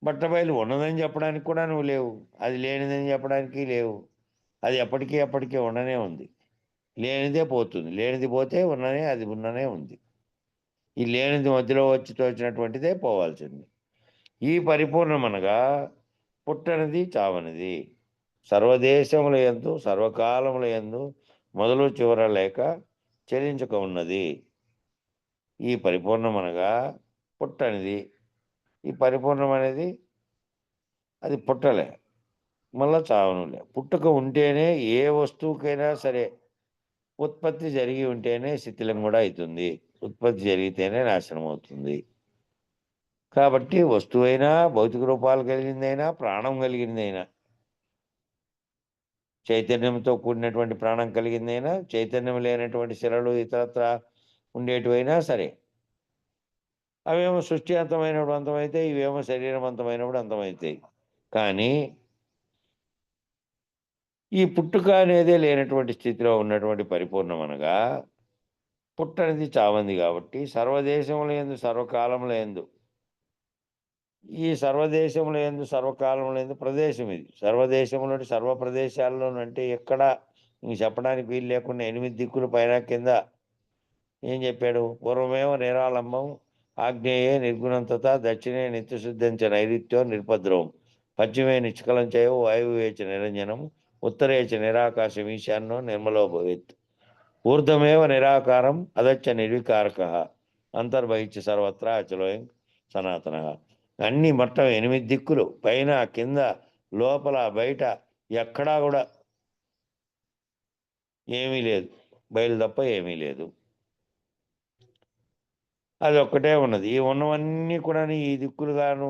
బట్టబయలు ఉన్నదని చెప్పడానికి కూడా నువ్వు లేవు, అది లేనిదని చెప్పడానికి లేవు. అది ఎప్పటికీ ఉండనే ఉంది. లేనిదే పోతుంది. లేనిది పోతే అది ఉన్ననే ఉంది. ఈ లేనిది మధ్యలో వచ్చి తోచినటువంటిదే పోవాల్సింది. ఈ పరిపూర్ణమనగా పుట్టనిది, చావనిది, సర్వదేశముల యందు సర్వకాలముల యందు మొదలు చివర లేక చెలించక ఉన్నది. ఈ పరిపూర్ణమనగా పుట్టనిది. ఈ పరిపూర్ణం అనేది అది పుట్టలే, మళ్ళా చావనులే. పుట్టుక ఉంటేనే ఏ వస్తువుకైనా సరే ఉత్పత్తి జరిగి ఉంటేనే శిథిలం కూడా అవుతుంది. ఉత్పత్తి జరిగితేనే నాశనం అవుతుంది. కాబట్టి వస్తువైనా, భౌతిక రూపాలు కలిగిందైనా, ప్రాణం కలిగిందైనా, చైతన్యంతో కూడినటువంటి ప్రాణం కలిగిందైనా, చైతన్యం లేనటువంటి శిలలు ఇతరత్రా ఉండేటివైనా సరే, అవేమో సృష్టి అంతమైనప్పుడు అంతమవుతాయి, ఇవేమో శరీరం అంతమైనప్పుడు అంతమవుతాయి. కానీ ఈ పుట్టుక అనేదే లేనటువంటి స్థితిలో ఉన్నటువంటి పరిపూర్ణమనగా, పుట్టనిది చావంది కాబట్టి సర్వదేశములందు సర్వకాలములందు, ఈ సర్వదేశములందు సర్వకాలములందు ప్రదేశం ఇది. సర్వదేశములోని సర్వ ప్రదేశాల్లోను అంటే ఎక్కడ ఇంక చెప్పడానికి వీలు లేకుండా 8 దిక్కులు పైన కింద ఏం చెప్పాడు? పూర్వమేవ నిరాళంబం ఆగ్నేయే నిర్గుణంతత దక్షిణే నిత్యశుద్ధంచ నైరుత్యం నిరుపద్రవం పశ్చిమే నిష్కలం చైవ వాయువేచ నిరంజనం ఉత్తరేచ నిరాకాశం ఈశాన్యో నిర్మలో భవేత్ ఊర్ధమేవ నిరాకారం అదచ్చ నిర్వికారక అంతర్బహిష్య సర్వత్రా అచలోయం సనాతన. అన్ని మొత్తం 8 దిక్కులు పైన కింద లోపల బయట ఎక్కడా కూడా ఏమీ లేదు, బయలు తప్ప ఏమీ లేదు. అది ఒక్కటే ఉన్నది. ఈ ఉన్నవన్నీ కూడా ఈ దిక్కులుగాను,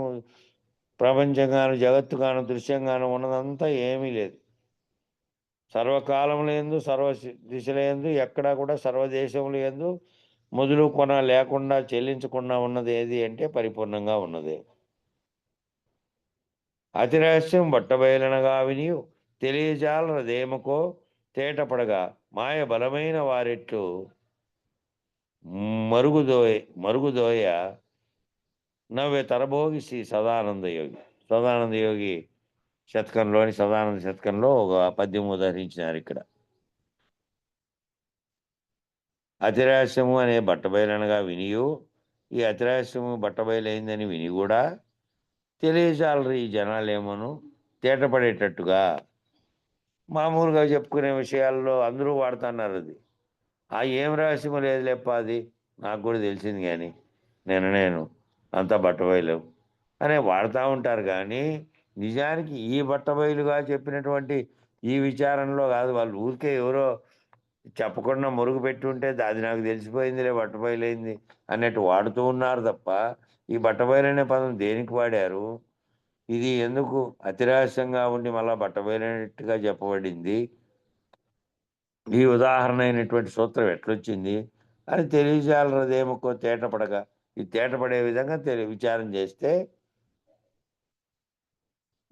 ప్రపంచంగాను, జగత్తుగాను, దృశ్యంగాను ఉన్నదంతా ఏమీ లేదు. సర్వకాలములందు సర్వ దిశలందు ఎక్కడా కూడా సర్వదేశములు యందు మొదలు కొన లేకుండా చెల్లించకుండా ఉన్నది ఏది అంటే పరిపూర్ణంగా ఉన్నదే. అతిరహస్యం బట్టబయలనగా వినియు తెలియజాలదేమకో తేటపడగా మాయ బలమైన వారెట్లు మరుగుదోయ నవ్వే తరభోగి శ్రీ సదానంద యోగి. సదానంద యోగి శతకంలోని సదానంద శతకంలో ఒక పద్యం ఉదహరించినారు ఇక్కడ. అతిరహస్యము అనే బట్టబయలనగా వినియు, ఈ అతిరహస్యము బట్టబయలైందని విని కూడా తెలియజాలరు ఈ జనాలేమోను తేటపడేటట్టుగా. మామూలుగా చెప్పుకునే విషయాల్లో అందరూ వాడుతున్నారు అది. ఆ ఏం రహస్యము లేదు లేప్ప, అది నాకు కూడా తెలిసింది, కానీ నేను అంతా బట్టబయలు అనే వాడుతూ ఉంటారు. కానీ నిజానికి ఈ బట్టబయలుగా చెప్పినటువంటి ఈ విచారంలో కాదు. వాళ్ళు ఊరికే ఎవరో చెప్పకుండా మురుగు పెట్టి ఉంటే అది నాకు తెలిసిపోయిందిలే బట్టబయలైంది అన్నట్టు వాడుతూ ఉన్నారు తప్ప, ఈ బట్టబయలనే పదం దేనికి వాడారు? ఇది ఎందుకు అతిరహస్యంగా ఉండి మళ్ళా బట్టబయలైనట్టుగా చెప్పబడింది, ఈ ఉదాహరణ అయినటువంటి సూత్రం ఎట్లొచ్చింది అని తెలియజాలదేమో తేటపడగా, ఈ తేటపడే విధంగా విచారం చేస్తే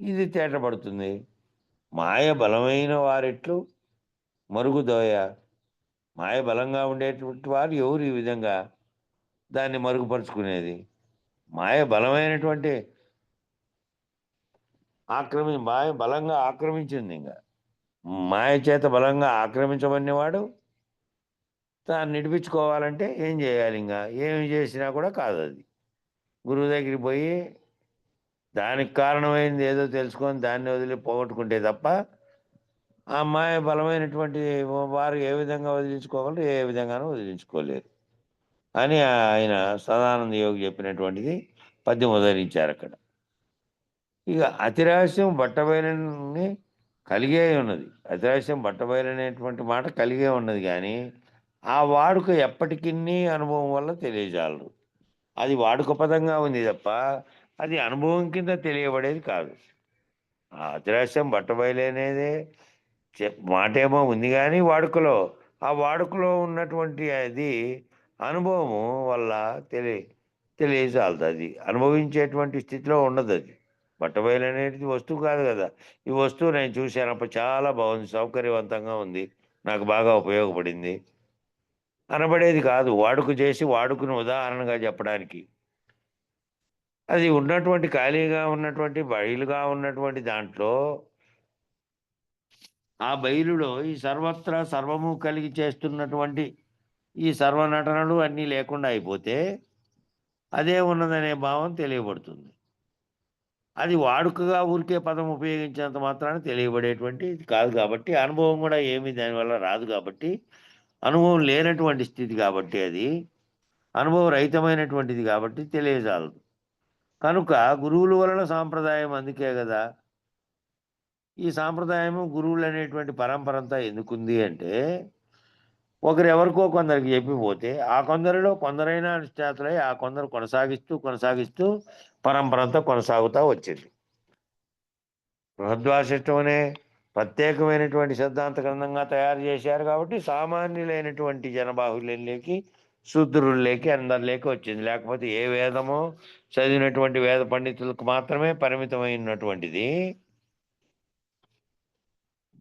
ఇది తేటపడుతుంది. మాయ బలమైన వారెట్లు మరుగుదోయ, మాయ బలంగా ఉండేటువంటి వారు ఎవరు ఈ విధంగా దాన్ని మరుగుపరుచుకునేది? మాయ బలమైనటువంటి మాయ బలంగా ఆక్రమించింది. ఇంకా మాయ చేత బలంగా ఆక్రమించబడినవాడు తాను నిడిపించుకోవాలంటే ఏం చేయాలి? ఇంకా ఏమి చేసినా కూడా కాదు. అది గురువు దగ్గరికి పోయి దానికి కారణమైంది ఏదో తెలుసుకొని దాన్ని వదిలి పోగొట్టుకుంటే తప్ప ఆ మాయ బలమైనటువంటి వారు ఏ విధంగా వదిలించుకోగలరు? ఏ విధంగానూ వదిలించుకోలేరు అని ఆయన సదానంద యోగి చెప్పినటువంటిది పద్యం ఉదహరించారు అక్కడ. ఇక అతిరహస్యం బట్టబయలని కలిగే ఉన్నది. అతిరహస్యం బట్టబయలనేటువంటి మాట కలిగే ఉన్నది, కానీ ఆ వాడుక ఎప్పటికీ అనుభవం వల్ల తెలియజాలరు. అది వాడుక పదంగా ఉంది తప్ప అది అనుభవం కింద తెలియబడేది కాదు. ఆ అతిరహస్యం బట్టబయలు అనేది మాటేమో ఉంది, కానీ వాడుకలో ఆ వాడుకలో ఉన్నటువంటి అది అనుభవము వల్ల తెలియజాలదు. అది అనుభవించేటువంటి స్థితిలో ఉండదు. అది బట్టబయలు అనేది వస్తువు కాదు కదా. ఈ వస్తువు నేను చూశానప్పుడు చాలా బాగుంది, సౌకర్యవంతంగా ఉంది, నాకు బాగా ఉపయోగపడింది అనబడేది కాదు. వాడుక చేసి వాడుకను ఉదాహరణగా చెప్పడానికి అది ఉన్నటువంటి ఖాళీగా ఉన్నటువంటి బయలుగా ఉన్నటువంటి దాంట్లో ఆ బయలులో ఈ సర్వత్రా సర్వము కలిగి చేస్తున్నటువంటి ఈ సర్వనటనలు అన్నీ లేకుండా అయిపోతే అదే ఉన్నదనే భావం తెలియబడుతుంది. అది వాడుకగా ఊరికే పదం ఉపయోగించినంత మాత్రాన తెలియబడేటువంటి కాదు. కాబట్టి అనుభవం కూడా ఏమీ దానివల్ల రాదు. కాబట్టి అనుభవం లేనటువంటి స్థితి కాబట్టి అది అనుభవ రహితమైనటువంటిది కాబట్టి తెలియజాలదు. కనుక గురువుల వలన సాంప్రదాయం అందుకే కదా. ఈ సాంప్రదాయము గురువులు అనేటువంటి పరంపర అంతా ఎందుకుంది అంటే ఒకరు ఎవరికో కొందరికి చెప్పిపోతే ఆ కొందరిలో కొందరైనా నిష్ఠాతులై ఆ కొందరు కొనసాగిస్తూ పరంపరంతో కొనసాగుతూ వచ్చింది. బృహద్వాసిష్టం అనే ప్రత్యేకమైనటువంటి సిద్ధాంత గ్రంథంగా తయారు చేశారు కాబట్టి సామాన్యులైనటువంటి జనబాహుల్యంలోకి శూద్రుల్లోకి అందరిలోకి వచ్చింది. లేకపోతే ఏ వేదమో చదివినటువంటి వేద పండితులకు మాత్రమే పరిమితమైనటువంటిది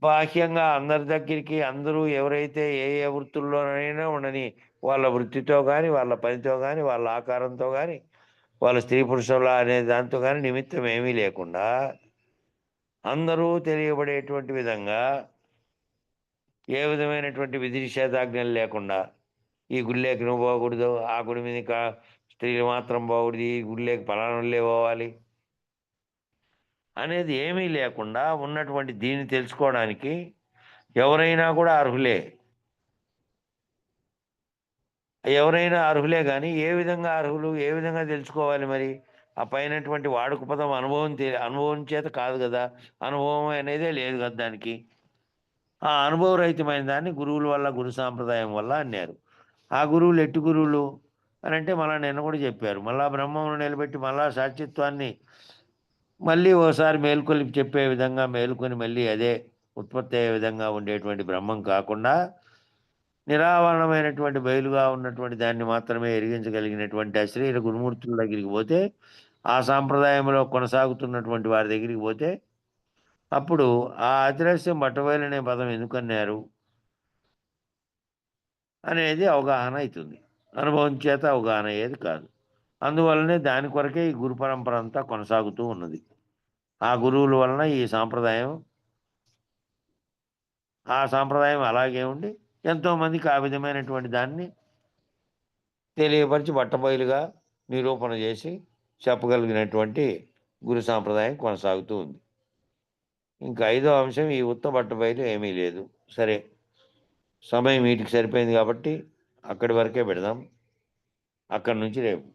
బాహ్యంగా అందరి దగ్గరికి అందరూ ఎవరైతే ఏ ఏ వృత్తుల్లోనైనా ఉండని వాళ్ళ వృత్తితో కానీ వాళ్ళ పనితో కానీ వాళ్ళ ఆకారంతో కానీ వాళ్ళ స్త్రీ పురుషుల అనే దాంతో కానీ నిమిత్తం ఏమీ లేకుండా అందరూ తెలియబడేటువంటి విధంగా ఏ విధమైనటువంటి విధి నిషేధాజ్ఞలు లేకుండా ఈ గుళ్ళేకి నువ్వు పోకూడదు, ఆ గుడి మీద స్త్రీలు మాత్రం పోకూడదు, ఈ గుళ్ళేకి పలానులే పోవాలి అనేది ఏమీ లేకుండా ఉన్నటువంటి దీన్ని తెలుసుకోవడానికి ఎవరైనా కూడా అర్హులే. ఎవరైనా అర్హులే కానీ ఏ విధంగా అర్హులు, ఏ విధంగా తెలుసుకోవాలి? మరి ఆ పైనటువంటి వాడుక పదం అనుభవం చేత కాదు కదా, అనుభవం అనేదే లేదు కదా దానికి. ఆ అనుభవరహితమైన దాన్ని గురువుల వల్ల, గురు సాంప్రదాయం వల్ల అన్నారు. ఆ గురువులు ఎట్టి గురువులు అని అంటే మళ్ళీ నిన్న కూడా చెప్పారు, మళ్ళా బ్రహ్మమును నిలబెట్టి మళ్ళా సాక్షిత్వాన్ని మళ్ళీ ఓసారి మేల్కొలిపి చెప్పే విధంగా మేలుకొని మళ్ళీ అదే ఉత్పత్తి అయ్యే విధంగా ఉండేటువంటి బ్రహ్మం కాకుండా నిరావరణమైనటువంటి బయలుగా ఉన్నటువంటి దాన్ని మాత్రమే ఎరిగించగలిగినటువంటి అశ్రీల గురుమూర్తుల దగ్గరికి పోతే, ఆ సాంప్రదాయంలో కొనసాగుతున్నటువంటి వారి దగ్గరికి పోతే అప్పుడు ఆ అతిరహస్యం బట్టబయలు అనే పదం ఎందుకన్నారు అనేది అవగాహన అవుతుంది. అనుభవం చేత అవగాహన అయ్యేది కాదు. అందువల్లనే దాని కొరకే ఈ గురు పరంపర అంతా కొనసాగుతూ ఉన్నది. ఆ గురువుల వలన ఈ సాంప్రదాయం అలాగే ఉండి ఎంతోమందికి ఆ విధమైనటువంటి దాన్ని తెలియపరిచి బట్టబయలుగా నిరూపణ చేసి చెప్పగలిగినటువంటి గురు సాంప్రదాయం కొనసాగుతూ ఉంది. ఇంకా 5వ అంశం ఈ ఉత్త బట్టబయలు ఏమీ లేదు. సరే, సమయం వీటికి సరిపోయింది కాబట్టి అక్కడి వరకే పెడదాం. అక్కడి నుంచి రేపు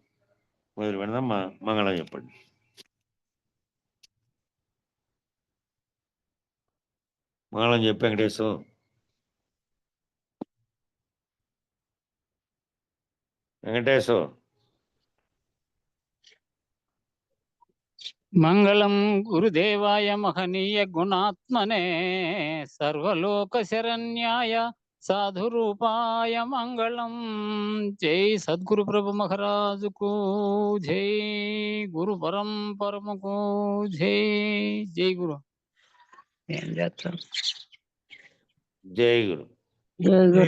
మొదలు పెడదాం. మంగళం చెప్పండి. మంగళం చెప్పి వెంకటేశ్వర. మంగళం గురుదేవాయ మహనీయ గుణాత్మనే సర్వలోక శరణ్యాయ సాధురూపాయ మంగళం. జై సద్గురు ప్రభు మహారాజుకు జై, గురు పరంపరముకు జై. జై గురు. ఏం చేస్తారు? జై గురు. జై గురు.